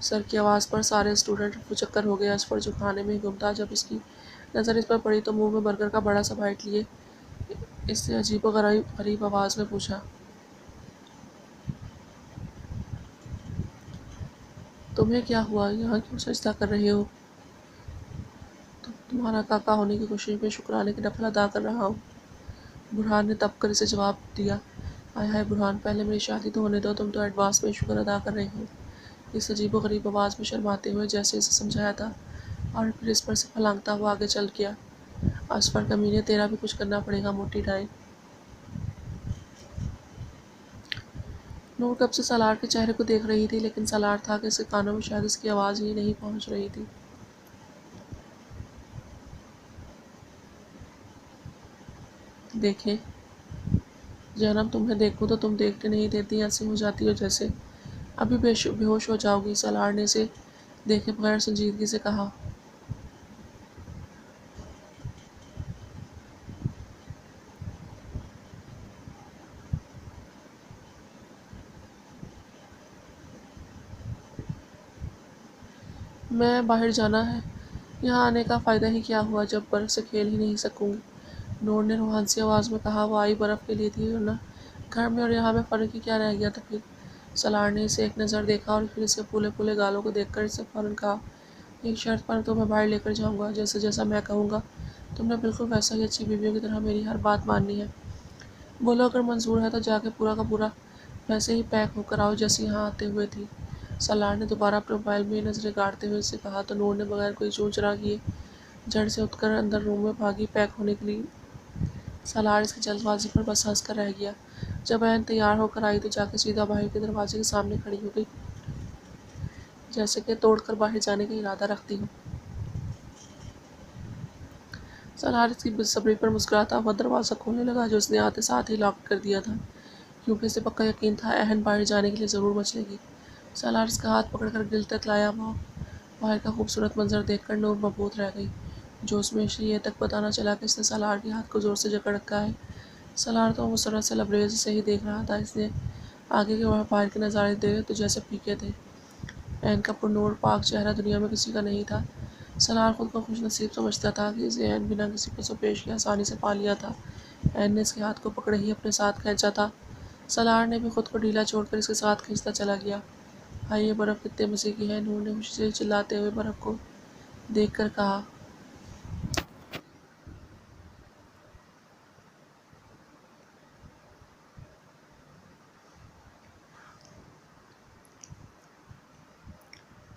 S1: سر کی آواز پر سارے اسٹوڈنٹ رفو چکر ہو گئے۔ اصفر جو کھانے میں ہی گم تھا، جب اس کی نظر اس پر پڑی تو منہ میں برگر کا بڑا سا بائٹ لیے اس سے عجیب و غریب آواز میں پوچھا۔ تمہیں کیا ہوا؟ یہاں کیوں سجدہ کر رہے ہو؟ تمہارا کاکا ہونے کی خوشی میں شکرانے کی نفل ادا کر رہا ہوں۔ برہان نے تپ کر اسے جواب دیا۔ ہائے ہائے برہان، پہلے میری شادی تو ہونے دو، تم تو ایڈوانس میں شکر ادا کر رہے ہو۔ اس عجیب و غریب آواز میں شرماتے ہوئے جیسے اسے سمجھایا تھا، اور پھر اس پر سے پھلانگتا ہوا آگے چل گیا۔ اصفر کمینے، تیرا بھی کچھ کرنا پڑے گا موٹی ڈائن۔ نور کب سے سالار کے چہرے کو دیکھ رہی تھی، لیکن سالار تھا کہ اس کے کانوں میں شاید اس کی آواز ہی نہیں پہنچ رہی تھی۔ دیکھیں جہنم، تمہیں دیکھوں تو تم دیکھنے نہیں دیتی، ایسی ہو جاتی ہو جیسے ابھی بے ہوش ہو جاؤ گی، سالار نے اسے دیکھے بغیر سنجیدگی سے کہا۔ میں باہر جانا ہے، یہاں آنے کا فائدہ ہی کیا ہوا جب برف سے کھیل ہی نہیں سکوں گی، نور نے روحان سی آواز میں کہا۔ وہ آئی برف کے لیے تھی ورنہ گھر میں اور یہاں میں فرق ہی کیا رہ گیا تھا پھر؟ سالار نے اسے ایک نظر دیکھا اور پھر اس کے پھولے پھولے گالوں کو دیکھ کر اسے فوراً کہا، ایک شرط پر تمہیں باہر لے کر جاؤں گا، جیسا جیسا میں کہوں گا تم نے بالکل ویسا ہی اچھی بیویوں کی طرح میری ہر بات ماننی ہے۔ بولو اگر منظور ہے تو جا کے پورا کا پورا ویسے ہی پیک ہو کر آؤ جیسے یہاں آتے ہوئے تھی۔ سالار نے دوبارہ اپنے موبائل میں نظریں گاڑتے ہوئے اسے کہا تو نور نے بغیر کوئی چوں چرا کیے جھٹ سے اٹھ کر اندر روم میں بھاگی پیک ہونے کے لیے۔ سالار اس کی جلد بازی پر بس ہنس کر رہ گیا۔ جب عین تیار ہو کر آئی تو جا کے سیدھا باہر کے دروازے کے سامنے کھڑی ہو گئی، جیسے کہ توڑ کر باہر جانے کا ارادہ رکھتی ہو۔ سالار اس کی بے صبری پر مسکراتا ہوا دروازہ کھولنے لگا جو اس نے آتے ساتھ ہی لاک کر دیا تھا، کیونکہ اسے پکا یقین تھا عین باہر جانے کے لیے ضرور مچلے گی۔ سالار اس کا ہاتھ پکڑ کر گل تک لایا۔ وہ باہر کا خوبصورت منظر دیکھ کر نور مبہوت رہ گئی، جو اس میں اسے یہ تک پتہ نہ چلا کہ اس نے سالار کے ہاتھ کو زور سے جکڑ رکھا ہے۔ سالار تو مسرت سے لبریز سے ہی دیکھ رہا تھا، اس نے آگے کے باہر کے نظارے دیکھے تو جیسے پھیکے تھے۔ عین کا پرنور پاک چہرہ دنیا میں کسی کا نہیں تھا۔ سالار خود کو خوش نصیب سمجھتا تھا کہ اسے عین بنا کسی پس و پیش کے آسانی سے پا لیا تھا۔ عین نے اس کے ہاتھ کو پکڑے ہی اپنے ساتھ کھینچا تھا۔ سالار نے بھی خود کو ڈھیلا چھوڑ کر اس کے ساتھ کھینچتا چلا گیا۔ ہائے یہ برف کتنے مزے کی ہے، نور نے خوشی سے چلاتے ہوئے برف کو دیکھ کر کہا۔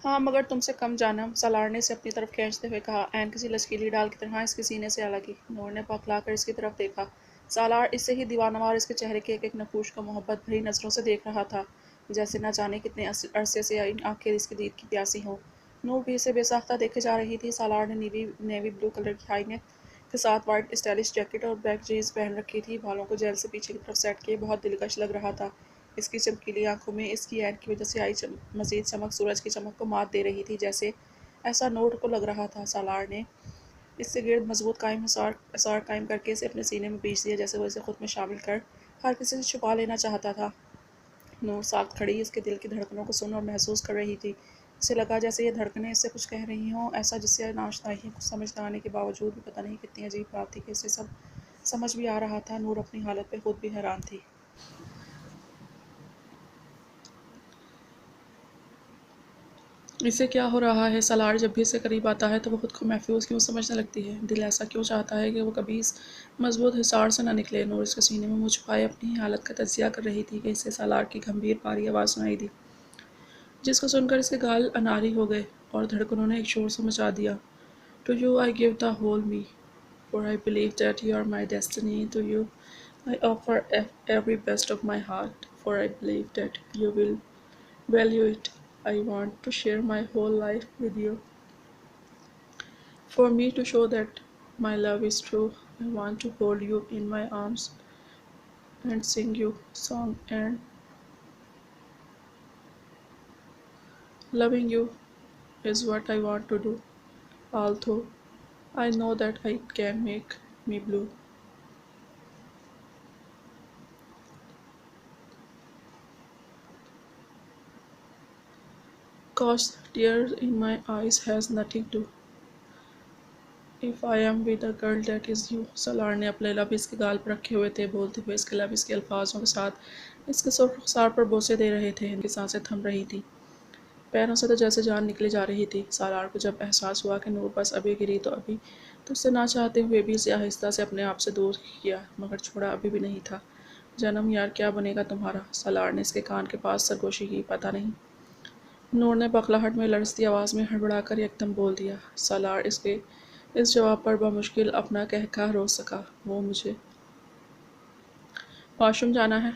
S1: ہاں مگر تم سے کم جانم، سالار نے اسے اپنی طرف کھینچتے ہوئے کہا۔ عین کسی لچکیلی ڈال کی طرح اس کے سینے سے لگی۔ نور نے پکلا کر اس کی طرف دیکھا۔ سالار اسے ہی دیوانہ وار اس کے چہرے کے ایک ایک نقوش کو محبت بھری نظروں سے دیکھ رہا تھا، جیسے نہ جانے کتنے عرصے سے ان آنکھیں اس کی دید کی پیاسی ہوں۔ نور بھی اسے بے ساختہ دیکھے جا رہی تھی۔ سالار نے نیوی بلو کلر کی ہائی نیک کے ساتھ وائٹ اسٹائلش جیکٹ اور بلیک جینز پہن رکھی تھی، بالوں کو جیل سے پیچھے کی طرف سیٹ کیے بہت دلکش لگ رہا تھا۔ اس کی چمکیلی آنکھوں میں اس کی عین کی وجہ سے آئی مزید چمک سورج کی چمک کو مات دے رہی تھی، جیسے ایسا نور کو لگ رہا تھا۔ سالار نے اس سے گرد مضبوط قائم حصار قائم کر کے اسے اپنے سینے میں بیچ دیا، جیسے وہ اسے خود میں شامل کر ہر کسی سے چھپا لینا چاہتا تھا۔ نور ساکت کھڑی اس کے دل کی دھڑکنوں کو سن اور محسوس کر رہی تھی۔ اسے لگا جیسے یہ دھڑکنیں اس سے کچھ کہہ رہی ہوں، ایسا جس سے ناشنائی ہے۔ کچھ سمجھ نہ آنے کے باوجود بھی پتہ نہیں کتنی عجیب بات تھی کہ اسے سب سمجھ بھی آ رہا تھا۔ نور اپنی حالت پہ خود بھی حیران تھی۔ اسے کیا ہو رہا ہے؟ سالار جب بھی اسے قریب آتا ہے تو وہ خود کو محفوظ کیوں سمجھنے لگتی ہے؟ دل ایسا کیوں چاہتا ہے کہ وہ کبھی اس مضبوط حصار سے نہ نکلے؟ نور اس کے سینے میں منہ چھپائے اپنی ہی حالت کا تجزیہ کر رہی تھی کہ اسے سالار کی گمبھیر بھاری آواز سنائی دی، جس کو سن کر اس کے گال اناری ہو گئے اور دھڑکنوں نے ایک شور سا مچا دیا۔ To you I give the whole me, for I believe that you are my destiny. To you I offer every best of my heart, for I believe that you will value it. I want to share my whole life with you. For me to show that my love is true, I want to hold you in my arms and sing you song and loving you is what I want to do, although I know that it can make me blue. Cause tears in my eyes has nothing to if I am with a girl that is you. سالار نے اپنے لب اس کے گال پر رکھے ہوئے تھے، بولتے ہوئے اس کے لب اس کے الفاظوں کے ساتھ اس کے سرخ رخسار پر بوسے دے رہے تھے۔ ان کی سانسیں تھم رہی تھی، پیروں سے تو جیسے جان نکلے جا رہی تھی۔ سالار کو جب احساس ہوا کہ نور بس ابھی گری تو ابھی تو اس سے نہ چاہتے ہوئے بھی اسے آہستہ سے اپنے آپ سے دور کیا، مگر چھوڑا ابھی بھی نہیں تھا۔ جنم یار کیا بنے گا تمہارا؟ سالار نے اس کے کان کے پاس سرگوشی کی۔ پتہ نہیں، نور نے بخلاہٹ میں لرزتی آواز میں ہڑبڑا کر یکدم بول دیا۔ سالار اس کے اس جواب پر بمشکل اپنا قہقہ روک سکا۔ وہ مجھے واش روم جانا ہے۔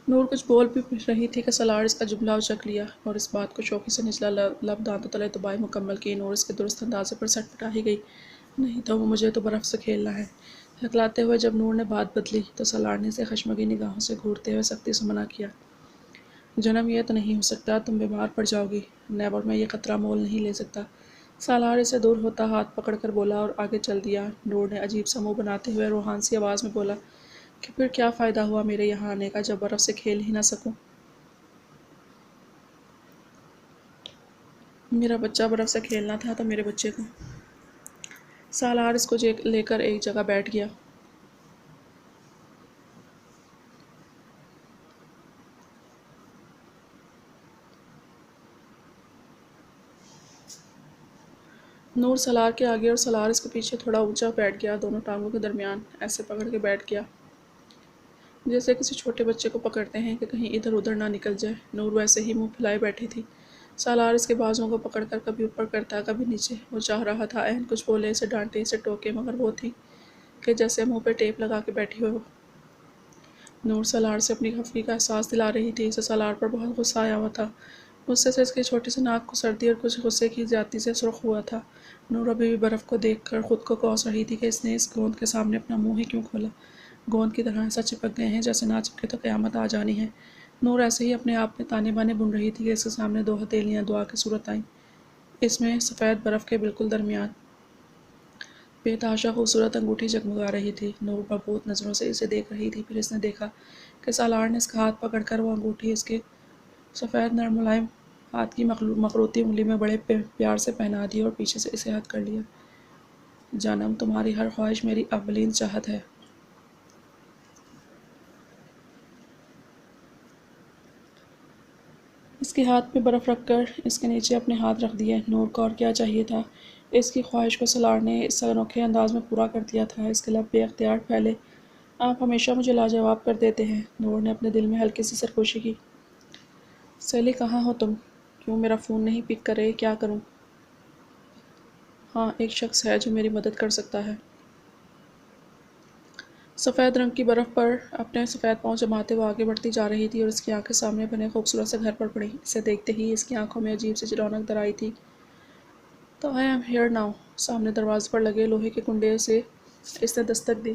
S1: نور کچھ بول بھی رہی تھی کہ سالار اس کا جملہ اچک لیا اور اس بات کو شوقی سے نچلا لب دانتوں تلے دبائے مکمل کی۔ نور اس کے درست اندازے پر سٹ پٹا ہی گئی۔ نہیں تو وہ مجھے تو برف سے کھیلنا ہے۔ ہکلاتے ہوئے جب نور نے بات بدلی تو سالار نے اسے خشمگی نگاہوں سے گھورتے ہوئے سختی سے منع کیا۔ جنم یہ تو نہیں ہو سکتا، تم بیمار پڑ جاؤ گی۔ نیبر میں یہ خطرہ مول نہیں لے سکتا۔ سالار اسے دور ہوتا ہاتھ پکڑ کر بولا اور آگے چل دیا۔ نور نے عجیب سا منہ بناتے ہوئے روحان سی آواز میں بولا کہ پھر کیا فائدہ ہوا میرے یہاں آنے کا جب برف سے کھیل ہی نہ سکوں؟ میرا بچہ برف سے کھیلنا تھا تو میرے بچے کو۔ سالار اس کو لے کر ایک جگہ بیٹھ گیا۔ نور سالار کے آگے اور سالار اس کے پیچھے تھوڑا اونچا بیٹھ گیا، دونوں ٹانگوں کے درمیان ایسے پکڑ کے بیٹھ گیا جیسے کسی چھوٹے بچے کو پکڑتے ہیں کہ کہیں ادھر ادھر نہ نکل جائے۔ نور ویسے ہی منہ پھیلائے بیٹھی تھی۔ سالار اس کے بازوؤں کو پکڑ کر کبھی اوپر کرتا کبھی نیچے۔ وہ چاہ رہا تھا عین کچھ بولے، اسے ڈانٹے، اسے ٹوکے، مگر وہ تھی کہ جیسے منہ پہ ٹیپ لگا کے بیٹھی ہو۔ نور سالار سے اپنی خفگی کا احساس دلا رہی تھی۔ اسے سالار پر بہت غصہ آیا ہوا تھا۔ غصے سے اس کے چھوٹے سے ناک کو سردی اور کچھ غصے کی زیادتی سے سرخ ہوا تھا۔ نور ابھی بھی برف کو دیکھ کر خود کو کوس رہی تھی کہ اس نے اس گوند کے سامنے اپنا منہ ہی کیوں کھولا۔ گوند کی طرح ایسا چپک گئے ہیں جیسے نہ چپکے تو قیامت آ جانی ہے۔ نور ایسے ہی اپنے آپ میں تانے بانے بن رہی تھی کہ اس کے سامنے دو ہتھیلیاں دعا کی صورت آئیں، اس میں سفید برف کے بالکل درمیان بے تحاشا خوبصورت انگوٹھی جگمگا رہی تھی۔ نور مربوط نظروں سے اسے دیکھ رہی تھی، پھر اس نے دیکھا کہ سالار نے اس کا ہاتھ پکڑ کر وہ انگوٹھی اس کے سفید نرم ملائم ہاتھ کی مخروطی انگلی میں بڑے پیار سے پہنا دی اور پیچھے سے اسے ہتھ کر لیا۔ جانم، تمہاری ہر خواہش میری اولین چاہت ہے۔ اس کے ہاتھ میں برف رکھ کر اس کے نیچے اپنے ہاتھ رکھ دیے۔ نور کو اور کیا چاہیے تھا؟ اس کی خواہش کو سالار نے اس انوکھے انداز میں پورا کر دیا تھا۔ اس کے لب بے اختیار پھیلے۔ آپ ہمیشہ مجھے لاجواب کر دیتے ہیں۔ نور نے اپنے دل میں ہلکی سی سرخوشی کی۔ سیلی، کہاں ہو تم؟ کیوں میرا فون نہیں پک کر رہے؟ کیا کروں؟ ہاں، ایک شخص ہے جو میری مدد کر سکتا ہے۔ سفید رنگ کی برف پر اپنے سفید پاؤں جماتے وہ آگے بڑھتی جا رہی تھی اور اس کی آنکھیں سامنے بنے خوبصورت سے گھر پر پڑیں۔ اسے دیکھتے ہی اس کی آنکھوں میں عجیب سی رونق در آئی تھی۔ تو آئی ایم ہیئر ناؤ۔ سامنے دروازے پر لگے لوہے کے کنڈے سے اس نے دستک دی۔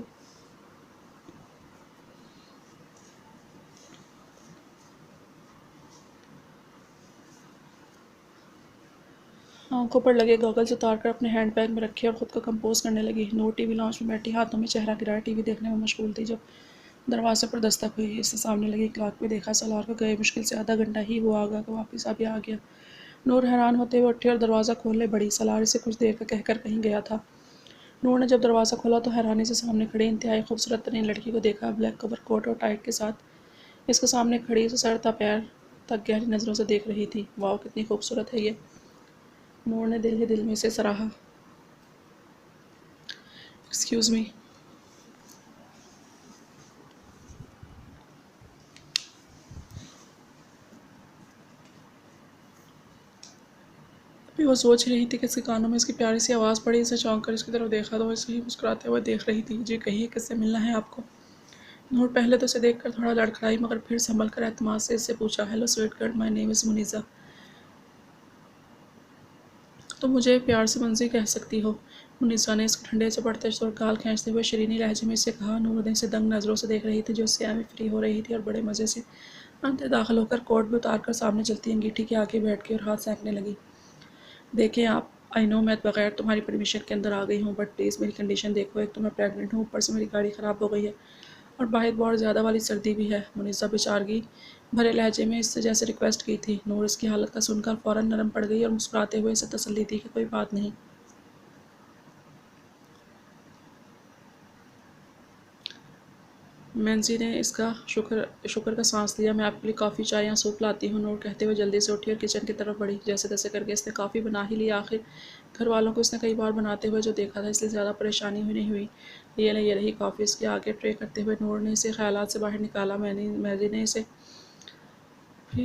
S1: آنکھوں پر لگے گوگلز اتار کر اپنے ہینڈ بیگ میں رکھے اور خود کو کمپوز کرنے لگی۔ نور ٹی وی لاؤنج میں بیٹھی ہاتھوں میں چہرہ گرائے ٹی وی دیکھنے میں مشغول تھی جب دروازے پر دستک ہوئی۔ اس نے سامنے لگی کلاک میں دیکھا۔ سالار کو گئے مشکل سے آدھا گھنٹہ ہی ہوا ہوگا کہ واپس ابھی آ گیا۔ نور حیران ہوتے ہوئے اٹھی اور دروازہ کھولنے بڑھی۔ سالار اسے کچھ دیر کا کہہ کر کہیں گیا تھا۔ نور نے جب دروازہ کھولا تو حیرانی سے سامنے کھڑی انتہائی خوبصورت ترین لڑکی کو دیکھا، بلیک کور کوٹ اور ٹائٹ کے ساتھ۔ اس کے سامنے کھڑی اسے سر تا پیر تک گہری نظروں سے دیکھ رہی تھی۔ واؤ، کتنی خوبصورت ہے یہ! نور نے دل ہی دل میں اسے سراہا۔ Excuse me. ابھی وہ سوچ رہی تھی کہ اس کے کانوں میں اس کی پیاری سی آواز پڑی۔ اسے چونک کر اس کی طرف دیکھا تو وہ اسے ہی مسکراتے ہوئے دیکھ رہی تھی۔ جی کہیے، کس سے ملنا ہے آپ کو؟ نور پہلے تو اسے دیکھ کر تھوڑا لڑکھڑائی مگر پھر سنبھل کر اعتماد سے اس سے پوچھا، ہیلو سویٹ گرل، مائی نیم از منیزا۔ تم مجھے پیار سے منزی کہہ سکتی ہو۔ منیزا نے اس کے ٹھنڈے سے پڑتے گال کھینچتے ہوئے شرینی لہجے میں اسے کہا۔ نور نے اسے دنگ نظروں سے دیکھ رہی تھی جو اس سے ایویں فری ہو رہی تھی اور بڑے مزے سے اندر داخل ہو کر کوٹ بھی اتار کر سامنے چلتی انگیٹھی کے آگے بیٹھ گئی اور ہاتھ سینکنے لگی۔ دیکھیں آپ، آئی نو میں بغیر تمہاری پرمیشن کے اندر آ گئی ہوں، بٹ پلیز میری کنڈیشن دیکھو۔ ایک تو میں پریگننٹ ہوں، اوپر سے میری گاڑی خراب ہو گئی ہے اور باہر بہت زیادہ والی سردی بھی ہے۔ منیزا بیچارگی بھرے لہجے میں اس سے جیسے ریکویسٹ کی تھی۔ نور اس کی حالت کا سن کر فوراً نرم پڑ گئی اور مسکراتے ہوئے اسے تسلی دی کہ کوئی بات نہیں۔ منزی نے اس کا شکر کا سانس لیا۔ میں آپ کے لیے کافی، چائے یا سوپ لاتی ہوں، نور کہتے ہوئے جلدی سے اٹھی اور کچن کی طرف بڑھی۔ جیسے تیسے کر کے اس نے کافی بنا ہی لیا۔ آخر گھر والوں کو اس نے کئی بار بناتے ہوئے جو دیکھا تھا، اس لیے زیادہ پریشانی نہیں ہوئی۔ یہ رہی کافی۔ اس کے آگے ٹرے کرتے ہوئے نور نے اسے خیالات سے باہر نکالا۔ منزی نے اسے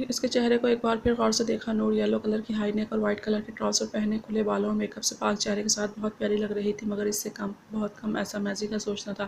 S1: اس کے چہرے کو ایک بار پھر غور سے دیکھا۔ نور یلو کلر کی ہائی نیک اور وائٹ کلر کی ٹراؤزر پہنے، کھلے بالوں اور میک اپ سے پاک چہرے کے ساتھ بہت پیاری لگ رہی تھی، مگر اس سے کم، بہت کم، ایسا منزی کا سوچنا تھا۔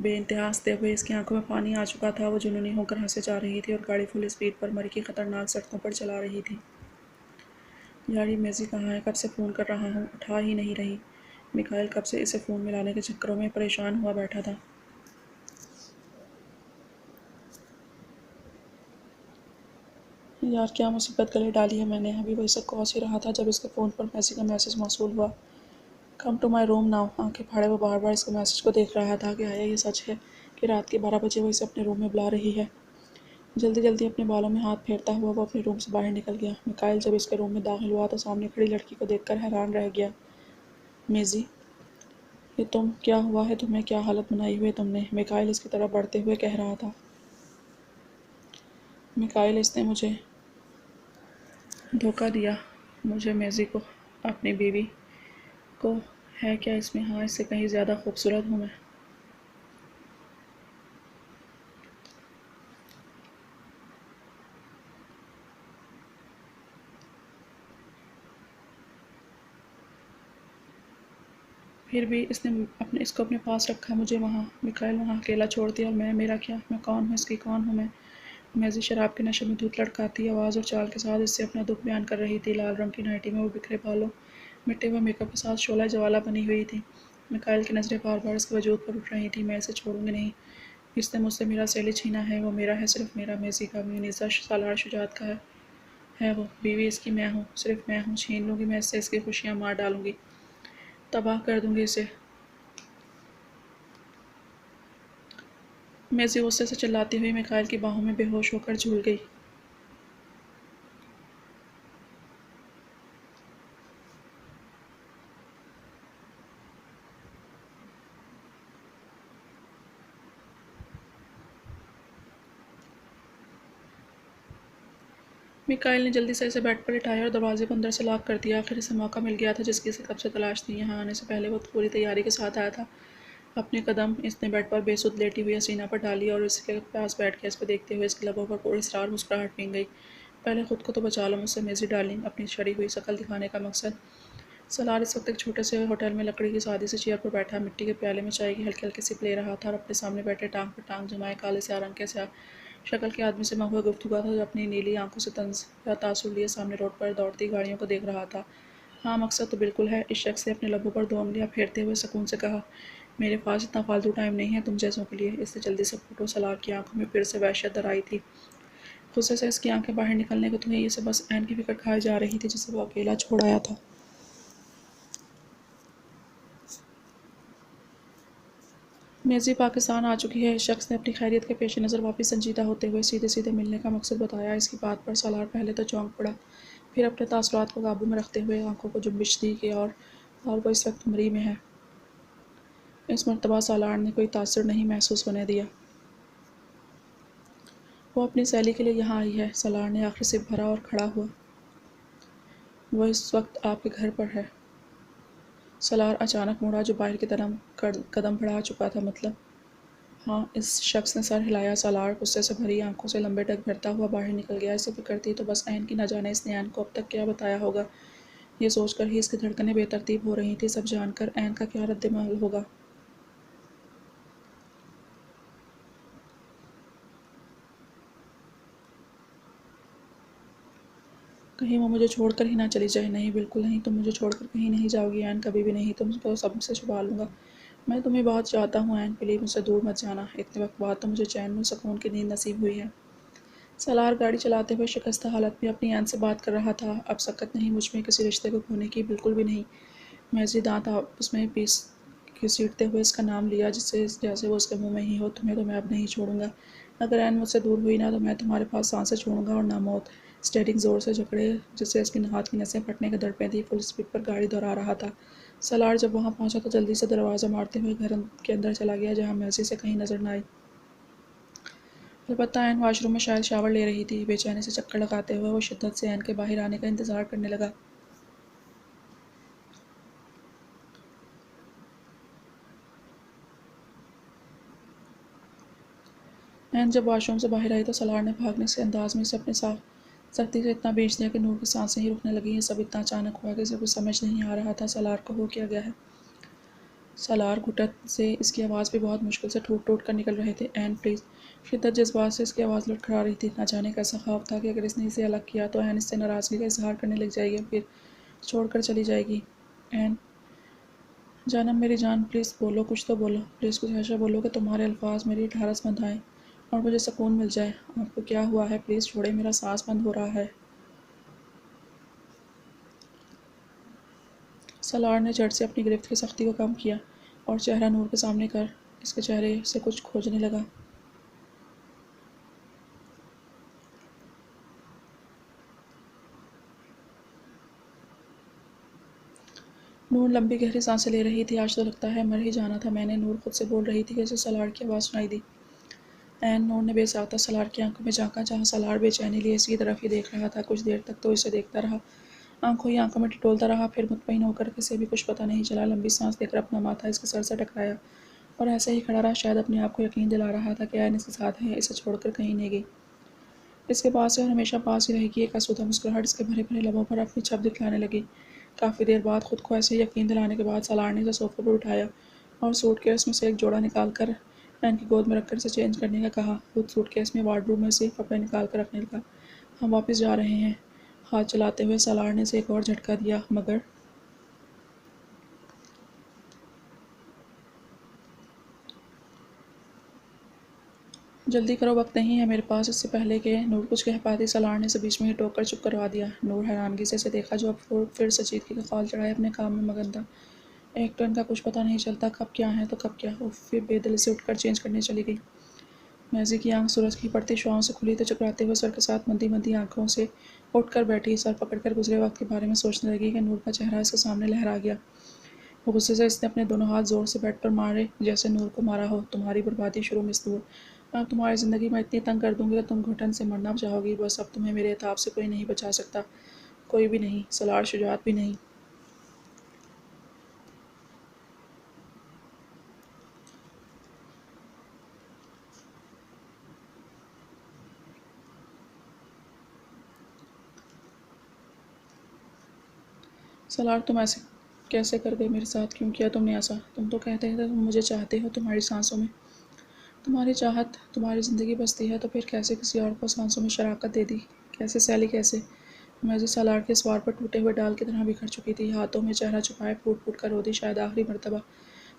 S1: بے انتہا ہنستے ہوئے اس کی آنکھوں میں پانی آ چکا تھا۔ وہ جنونی ہو کر ہنسے جا رہی تھی اور گاڑی فل اسپیڈ پر مری کی خطرناک سڑکوں پر چلا رہی تھی۔ یار یہ میزی کہاں ہے؟ کب سے فون کر رہا ہوں، اٹھا ہی نہیں رہی۔ میکائل کب سے اسے فون ملانے کے چکروں میں پریشان ہوا بیٹھا تھا۔ یار کیا مصیبت گلے ڈالی ہے میں نے؟ ابھی وہ اسے کوس ہی رہا تھا جب اس کے فون پر میسی کا میسج موصول ہوا۔ Come to my room now. آنکھیں پھاڑے وہ بار بار اس کے میسج کو دیکھ رہا تھا کہ آیا یہ سچ ہے کہ رات کے 12 بجے وہ اسے اپنے روم میں بلا رہی ہے۔ جلدی جلدی اپنے بالوں میں ہاتھ پھیرتا ہوا وہ اپنے روم سے باہر نکل گیا۔ میکائل جب اس کے روم میں داخل ہوا تو سامنے کھڑی لڑکی کو دیکھ کر حیران رہ گیا۔ میزی، یہ تم؟ کیا ہوا ہے تمہیں؟ کیا حالت بنائی ہوئی تم نے؟ میکائل اس کی طرف بڑھتے ہوئے کہہ رہا تھا۔ میکائل، اس نے مجھے دھوکہ دیا، مجھے، میزی کو، اپنی بیوی کو۔ ہے کیا اس میں؟ ہاں، اس سے کہیں زیادہ خوبصورت ہوں میں۔ پھر بھی اس نے اس کو اپنے پاس رکھا، مجھے وہاں، میکائل وہاں اکیلا چھوڑ دیا، اور میرا کیا؟ میں کون ہوں اس کی؟ کون ہوں میں؟ میزی شراب کے نشے میں دھت لڑکاتی آواز اور چال کے ساتھ اس سے اپنا دکھ بیان کر رہی تھی۔ لال رنگ کی نائٹی میں وہ بکھرے بالوں، مٹے ہوئے میک اپ کے ساتھ شعلہ جوالہ بنی ہوئی تھی۔ میکائل کی نظریں بار بار اس کے وجود پر اٹھ رہی تھیں۔ میں اسے چھوڑوں گی نہیں۔ اس نے مجھ سے میرا سیلی چھینا ہے، وہ میرا ہے، صرف میرا، میزی کا۔ میونیزا سالار شجاعت کا ہے وہ، بیوی اس کی میں ہوں، صرف میں ہوں۔ چھین لوں گی میں اس سے اس کی خوشیاں، مار ڈالوں گی، تباہ کر دوں گی اسے۔ میزی غصے سے چلاتی ہوئی میکائل کی باہوں میں بے ہوش ہو کر جھول گئی۔ میکائل نے جلدی سے اسے بیڈ پر لٹایا اور دروازے کو اندر سے لاک کر دیا۔ آخر اسے موقع مل گیا تھا جس کی اسے کب سے تلاش تھی۔ یہاں آنے سے پہلے وہ پوری تیاری کے ساتھ آیا تھا۔ اپنے قدم اس نے بیڈ پر بے سود لیٹی ہوئی حسینہ پر ڈالی اور اس کے پاس بیٹھ کے اس کو دیکھتے ہوئے اس کے لبوں پر پراسرار مسکراہٹ پھینک گئی۔ پہلے خود کو تو بچا لو مجھ سے میزی ڈارلنگ۔ اپنی چڑھی ہوئی شکل دکھانے کا مقصد؟ سالار اس وقت ایک چھوٹے سے ہوٹل میں لکڑی کی سادی سی چیئر پر بیٹھا، مٹی کے پیالے میں چائے کی ہلکی ہلکی سپ لے رہا تھا اور اپنے سامنے بیٹھے ٹانگ پر ٹانگ جمائے کالے سیاہ رنگ کے سیاہ شکل کے آدمی سے مہوے گفتگو تھا جو اپنی نیلی آنکھوں سے طنز یا تاثر لیے سامنے روڈ پر دوڑتی گاڑیوں کو دیکھ رہا تھا۔ ہاں، مقصد تو بالکل ہے، اس شخص نے اپنے لبوں پر 2 انگلیاں پھیرتے ہوئے سکون سے کہا۔ میرے پاس اتنا فالتو ٹائم نہیں ہے تم جیسوں کے لیے۔ اس سے جلدی سے پھوٹو۔ سالار کی آنکھوں میں پھر سے وحشت در آئی تھی۔ غصے سے اس کی آنکھیں باہر نکلنے کو تھیں۔ اسے بس عین کی فکر کھائے جا رہی تھی جسے وہ اکیلا چھوڑ آیا تھا۔ میزی پاکستان آ چکی ہے۔ اس شخص نے اپنی خیریت کے پیش نظر واپس سنجیدہ ہوتے ہوئے سیدھے سیدھے ملنے کا مقصد بتایا۔ اس کی بات پر سالار پہلے تو چونک پڑا، پھر اپنے تاثرات کو قابو میں رکھتے ہوئے آنکھوں کو جنبش دی کہ اور وہ اس وقت مری میں ہے۔ اس مرتبہ سالار نے کوئی تاثر نہیں محسوس ہونے دیا۔ وہ اپنی سیلی کے لیے یہاں آئی ہے۔ سالار نے آخری سپ بھرا اور کھڑا ہوا۔ وہ اس وقت آپ کے گھر پر ہے۔ سالار اچانک مڑا جو باہر کی طرف قدم بڑھا چکا تھا۔ مطلب؟ ہاں، اس شخص نے سر ہلایا۔ سالار غصے سے بھری آنکھوں سے لمبے ڈگ بھرتا ہوا باہر نکل گیا۔ اسے فکر تھی تو بس عین کی نہ جانے اس نے عین کو اب تک کیا بتایا ہوگا۔ یہ سوچ کر ہی اس کی دھڑکنیں بے ترتیب ہو رہی تھیں، سب جان کر عین کا کیا رد عمل ہوگا۔ کہیں وہ مجھے چھوڑ کر ہی نہ چلی جائے۔ نہیں، بالکل نہیں، تم مجھے چھوڑ کر کہیں نہیں جاؤ گی عین، کبھی بھی نہیں۔ تم کو سب سے چھپا لوں گا۔ میں تمہیں بہت چاہتا ہوں عین، پلیز مجھ سے دور مت جانا۔ اتنے وقت بعد تو مجھے چین و سکون کی نیند نصیب ہوئی ہے۔ سالار گاڑی چلاتے ہوئے شکستہ حالت میں اپنی عین سے بات کر رہا تھا۔ اب سکت نہیں مجھ میں کسی رشتے کو کھونے کی، بالکل بھی نہیں۔ میزی دانت آپس میں گھسیٹتے ہوئے اس کا نام لیا جیسے وہ اس کے منہ میں ہی ہو۔ تمہیں تو میں اب نہیں چھوڑوں گا۔ اگر عین مجھ سے دور ہوئی نہ تو میں تمہارے پاس سانسیں چھوڑوں گا اور نہ موت۔ اسٹیئرنگ زور سے جکڑے جس سے اس کے ہاتھ کی نسیں پھٹنے کے در پہ تھیں۔ فل اسپیڈ پر گاڑی دورا رہا تھا۔ سالار جب وہاں پہنچا تو جلدی سے دروازہ مارتے ہوئے گھر کے اندر چلا گیا جہاں میزی سے کہیں نظر نہ آئی۔ البتہ عین واش روم میں شاید شاور لے رہی تھی۔ بے چینی سے چکر لگاتے ہوئے وہ شدت سے عین کے باہر آنے کا انتظار کرنے لگا۔ عین جب واش روم سے باہر آئی تو سالار نے بھاگنے سے انداز میں اسے اپنے سختی سے اتنا بیچ دیا کہ نور کی سانسیں ہی رکنے لگیں۔ یہ سب اتنا اچانک ہوا کہ اسے کچھ سمجھ نہیں آ رہا تھا۔ سالار کو ہو کیا گیا ہے؟ سالار گھٹن سے اس کی آواز بھی بہت مشکل سے ٹوٹ ٹوٹ کر نکل رہے تھے۔ این پلیز۔ شدت جذبات سے اس کی آواز لڑکھڑا رہی تھی۔ نہ جانے کیسا خواب تھا کہ اگر اس نے اسے الگ کیا تو این اس سے ناراضگی کا اظہار کرنے لگ جائے گی اور پھر چھوڑ کر چلی جائے گی۔ این جانم میری جان، پلیز بولو، کچھ تو بولو، پلیز کچھ ایسا بولو کہ تمہارے الفاظ میری ڈھارس بندھائیں اور مجھے سکون مل جائے۔ آپ کو کیا ہوا ہے؟ پلیز چھوڑیں، میرا سانس بند ہو رہا ہے۔ سالار نے جھٹ سے اپنی گرفت کی سختی کو کم کیا اور چہرہ نور کے سامنے کر اس کے چہرے سے کچھ کھوجنے لگا۔ نور لمبی گہری سانسیں لے رہی تھی۔ آج تو لگتا ہے مر ہی جانا تھا میں نے، نور خود سے بول رہی تھی کہ اسے سالار کی آواز سنائی دی۔ این نور نے بے ساختہ سالار کی آنکھوں میں جھانکا، جہاں سالار بے چینی لیے اس کی طرف ہی دیکھ رہا تھا۔ کچھ دیر تک تو اسے دیکھتا رہا، آنکھوں ہی آنکھوں میں ٹٹولتا رہا، پھر مطمئن ہو کر کہ اسے بھی کچھ پتہ نہیں چلا، لمبی سانس لے کر اپنا ماتھا اس کے سر سے ٹکرایا اور ایسے ہی کھڑا رہا، شاید اپنے آپ کو یقین دلا رہا تھا کہ این اس کے ساتھ ہے، اسے چھوڑ کر کہیں نہیں گئی، اس کے پاس ہے اور ہمیشہ پاس ہی رہے گی۔ ایک آسودہ مسکراہٹ اس کے بھرے بھرے لبوں پر اپنی چھپ دکھلانے لگی۔ کافی دیر بعد خود کو ایسے ہی یقین دلانے کے بعد سالار نے اسے صوفے پر اٹھایا اور سوٹ کیس میں سے ایک جوڑا نکال کر این کی گود میں رکھ کر اسے چینج کرنے کا کہا۔ خود سوٹ کیس میں وارڈ روب میں سے کپڑے نکال کر رکھنے لگا۔ ہم واپس جا رہے ہیں۔ ہاتھ چلاتے ہوئے سالار نے اسے ایک اور جھٹکا دیا، مگر جلدی کرو، وقت نہیں ہے میرے پاس۔ اس سے پہلے کہ نور کچھ کہہ پاتی، سالار نے اسے بیچ میں ہی ٹوک کر چپ کروا دیا۔ نور حیرانگی سے اسے دیکھا، جو اب پھر سنجیدگی کا خال چڑھائے اپنے کام میں مگن تھا۔ ایک تو ان کا کچھ پتہ نہیں چلتا، کب کیا ہے تو کب کیا۔ اف، پھر بے دلی سے اٹھ کر چینج کرنے چلی گئی۔ میزی کی آنکھ سورج کی پڑتی شعاعوں سے کھلی تو چکراتے ہوئے سر کے ساتھ مندی مندی آنکھوں سے اٹھ کر بیٹھی، سر پکڑ کر گزرے وقت کے بارے میں سوچنے لگی کہ نور کا چہرہ اس کے سامنے لہرا گیا۔ غصے سے اس نے اپنے دونوں ہاتھ زور سے بیڈ پر مارے، جیسے نور کو مارا ہو۔ تمہاری بربادی شروع مس نور، اب تمہاری زندگی میں اتنی تنگ کر دوں گی کہ تم گھٹن سے مرنا چاہو گی۔ بس اب تمہیں میرے عتاب سے کوئی نہیں بچا سکتا، کوئی بھی نہیں، سالار شجاعت بھی نہیں۔ سالار، تم ایسے کیسے کر گئے میرے ساتھ؟ کیوں کیا تم نے ایسا؟ تم تو کہتے تھے تم مجھے چاہتے ہو، تمہاری سانسوں میں تمہاری چاہت تمہاری زندگی بستی ہے، تو پھر کیسے کسی اور کو سانسوں میں شراکت دے دی؟ کیسے سیلی، کیسے؟ میزی سالار کے سوار پر ٹوٹے ہوئے ڈال کی طرح بکھر چکی تھی، ہاتھوں میں چہرہ چھپائے پھوٹ پھوٹ کر رو دی، شاید آخری مرتبہ،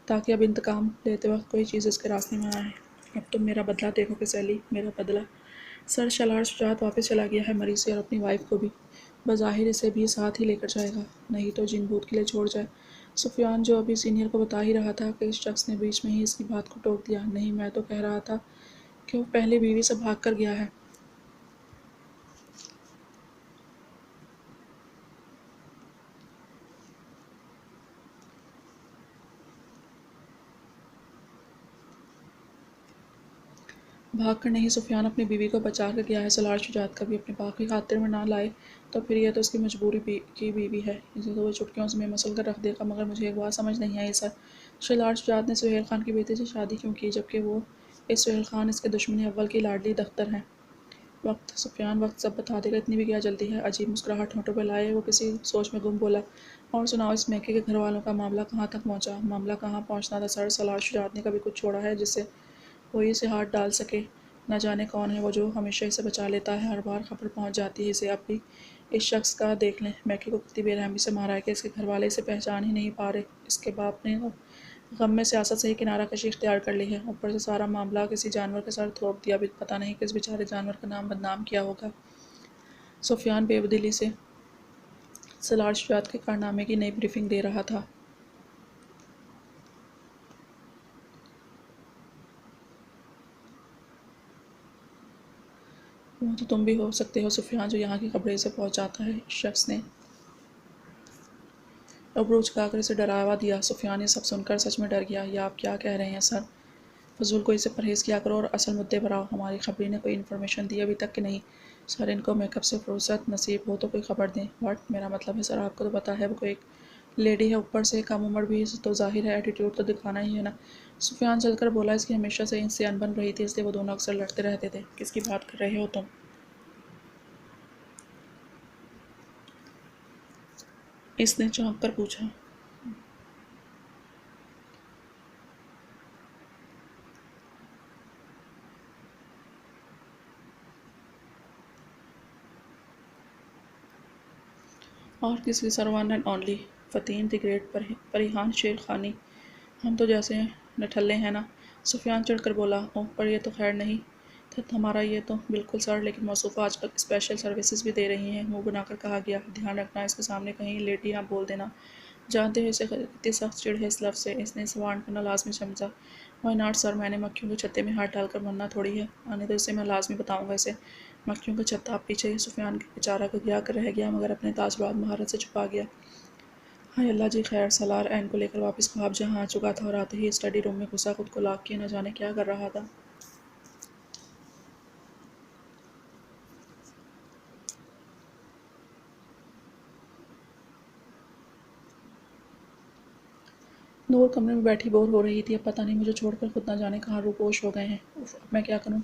S1: تاکہ اب انتقام لیتے وقت کوئی چیز اس کے راستے میں آئے۔ اب تم میرا بدلہ دیکھو کہ سیلی، میرا بدلہ۔ سر سالار شجاعت واپس چلا گیا ہے مری سے، اور اپنی وائف کو بھی بظاہر اسے بھی ساتھ ہی لے کر جائے گا، نہیں تو جن بھوت کے لیے چھوڑ جائے۔ سفیان، جو ابھی سینئر کو بتا ہی رہا تھا کہ اس شخص نے بیچ میں ہی اس کی بات کو ٹوک دیا۔ نہیں، میں تو کہہ رہا تھا کہ وہ پہلی بیوی سے بھاگ کر گیا ہے۔ بھاگ کر نہیں، سفیان اپنی بیوی کو بچا کر گیا ہے۔ سالار شجاعت کبھی اپنے باغ کی خاطر میں نہ لائے تو پھر یہ تو اس کی مجبوری کی بیوی ہے، اسے تو وہ چٹکیوں میں مسل کر رکھ دے گا۔ مگر مجھے ایک بات سمجھ نہیں آئی سر، سالار شجاعت نے سہیل خان کی بیٹی سے شادی کیوں کی، جبکہ وہ سہیل خان اس کے دشمن اول کی لاڈلی دختر ہیں؟ وقت، سفیان، وقت سب بتا دے گا، اتنی بھی کیا جلدی ہے؟ عجیب مسکراہٹ ہونٹوں پہ لائے وہ کسی سوچ میں گم بولا، اور سناؤ، اس میکے کے گھر والوں کا معاملہ کہاں تک پہنچا؟ معاملہ کہاں پہنچنا تھا سر؟ سالار شجاعت نے کبھی کچھ چھوڑا ہے جس سے وہی اسے ہاتھ ڈال سکے؟ نہ جانے کون ہے وہ جو ہمیشہ اسے بچا لیتا ہے، ہر بار خبر پہنچ جاتی ہے اسے۔ اب بھی اس شخص کا دیکھ لیں، میکے کو کتنی بے رحمی سے مارا ہے کہ اس کے گھر والے اسے پہچان ہی نہیں پا رہے۔ اس کے باپ نے غم میں سیاست سے ہی کنارہ کشی اختیار کر لی ہے، اوپر سے سارا معاملہ کسی جانور کے سر تھوپ دیا، پتہ نہیں کس بیچارے جانور کا نام بدنام کیا ہوگا۔ سفیان بے دلی سے سالار شجاعت کے کارنامے کی نئی بریفنگ دے رہا تھا۔ وہ تو تم بھی ہو سکتے ہو سفیان، جو یہاں کی خبریں اسے پہنچاتا ہے۔ اس شخص نے ابرو جھکا کر اسے ڈراوا دیا۔ سفیان یہ سب سن کر سچ میں ڈر گیا۔ یہ آپ کیا کہہ رہے ہیں سر؟ فضول کوئی سے پرہیز کیا کرو اور اصل مدعے پر آؤ۔ ہماری خبری نے کوئی انفارمیشن دی ابھی تک کہ نہیں؟ سر، ان کو میک اپ سے فرصت نصیب ہو تو کوئی خبر دیں۔ واٹ؟ میرا مطلب ہے سر، آپ کو تو پتہ ہے وہ کوئی ایک لیڈی ہے، اوپر سے کم عمر بھی، تو ظاہر ہے ایٹیٹیوڈ تو دکھانا ہی ہے نا۔ سفیان چل کر بولا، اس کی ہمیشہ سے ان سے انبن رہی تھی، اس لیے وہ دونوں اکثر لڑتے رہتے تھے۔ کس کی بات کر رہے ہو تم؟ اس نے چونک کر پوچھا۔ اور کسی سر ون اینڈ اونلی فتین دی گریٹ پریحان شیر خانی، ہم تو جیسے نٹھلے ہیں نا۔ سفیان چڑھ کر بولا، اوہ پر یہ تو خیر نہیں تھا ہمارا یہ تو بالکل سر، لیکن موصوفہ آج کل اسپیشل سروسز بھی دے رہی ہیں۔ منہ بنا کر کہا گیا، دھیان رکھنا اس کے سامنے کہیں لیڈی نہ بول دینا۔ جانتے ہوئے اسے کتنی سخت چڑ ہے اس لفظ سے، اس نے اسے وارن کرنا لازمی سمجھا۔ وائی ناٹ سر، میں نے مکھیوں کے چھتے میں ہاتھ ڈال کر مرنا تھوڑی ہے، آنے دو اسے، میں لازمی بتاؤں گا اسے۔ مکھیوں کا چھتا اب پیچھے سفیان کے بیچارہ گھبرا کر رہ گیا، مگر اپنے تاثرات مہارت سے چھپا گیا۔ ہائے اللہ جی خیر، سالار عین کو لے کر واپس خواب جہاں آ چکا تھا، اور آتے ہی اسٹڈی روم میں گھسا، خود کو لاک کیے، نہ جانے کیا کر رہا تھا۔ نور کمرے میں بیٹھی بور ہو رہی تھی، اب پتہ نہیں مجھے چھوڑ کر خود نہ جانے کہاں روپوش ہو گئے ہیں، اف اب میں کیا کروں۔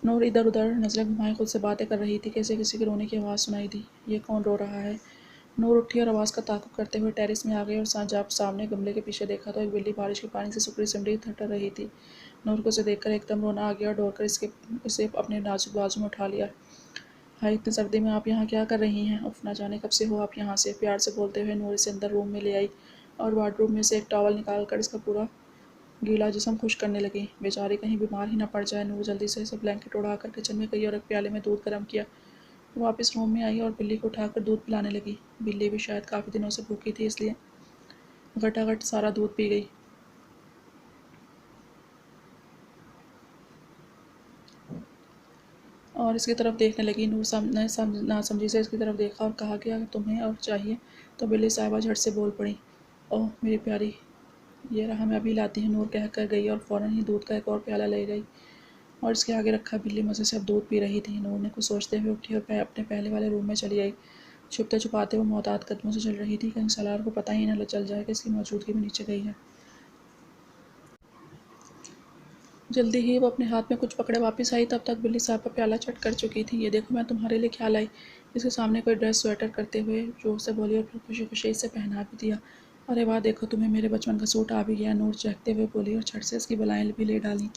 S1: نور ادھر ادھر نظریں گھمائے خود سے باتیں کر رہی تھی، کیسے کسی کے رونے کی آواز سنائی دی۔ یہ کون رو رہا ہے؟ نور اٹھی اور آواز کا تعاقب کرتے ہوئے ٹیرس میں آ گئی، اور جب سامنے گملے کے پیچھے دیکھا تو ایک بلی بارش کے پانی سے سکڑی سمڑی تھٹر رہی تھی۔ نور کو اسے دیکھ کر ایک دم رونا آ گیا، اور دوڑ کر اسے اپنے نازک بازو میں اٹھا لیا۔ ہائے اتنی سردی میں آپ یہاں کیا کر رہی ہیں؟ اف نہ جانے کب سے ہو آپ یہاں سے، پیار سے بولتے ہوئے نور اسے اندر روم میں لے آئی، اور وارڈ روب میں سے ایک ٹاول نکال کر اس کا پورا گیلا جسم خشک کرنے لگی۔ بیچاری کہیں بیمار ہی نہ پڑ جائے۔ نور جلدی سے اسے بلینکٹ اڑا کر کچن میں گئی اور ایک پیالے میں دودھ گرم کیا۔ وہ واپس روم میں آئی اور بلی کو اٹھا کر دودھ پلانے لگی۔ بلی بھی شاید کافی دنوں سے بھوکی تھی، اس لیے گھٹا گھٹ سارا دودھ پی گئی۔ اور اس کی طرف دیکھنے لگی۔ نور نے ناسمجھی سے اس کی طرف دیکھا اور کہا کہ اگر تمہیں اور چاہیے تو بلی صاحبہ جھٹ سے بول پڑی، اوہ میری پیاری، یہ رہا میں ابھی لاتی ہوں، نور کہہ کر گئی اور فوراً ہی دودھ کا ایک اور پیالہ لے گئی اور اس کے آگے رکھا۔ بلی مزے سے اب دودھ پی رہی تھی۔ نور نے کچھ سوچتے ہوئے اٹھی اور اپنے پہلے والے روم میں چلی آئی۔ چھپتے چھپاتے وہ محتاط قدموں سے چل رہی تھی، کہیں سالار کو پتہ ہی نہ چل جائے کہ اس کی موجودگی میں نیچے گئی ہے۔ جلدی ہی وہ اپنے ہاتھ میں کچھ پکڑے واپس آئی، تب تک بلی صاحبہ پیالہ چٹ کر چکی تھی۔ یہ دیکھو میں تمہارے لیے کیا لائی۔ اس کے سامنے کوئی ڈریس سویٹر کرتے ہوئے زور سے بولی اور پھر خوشی خوشی اسے پہنا بھی دیا۔ ارے واہ دیکھو تمہیں میرے بچپن کا سوٹ آ بھی گیا، نور چہکتے ہوئے بولی اور جھٹ سے اس کی بلائیں بھی لے ڈالیں۔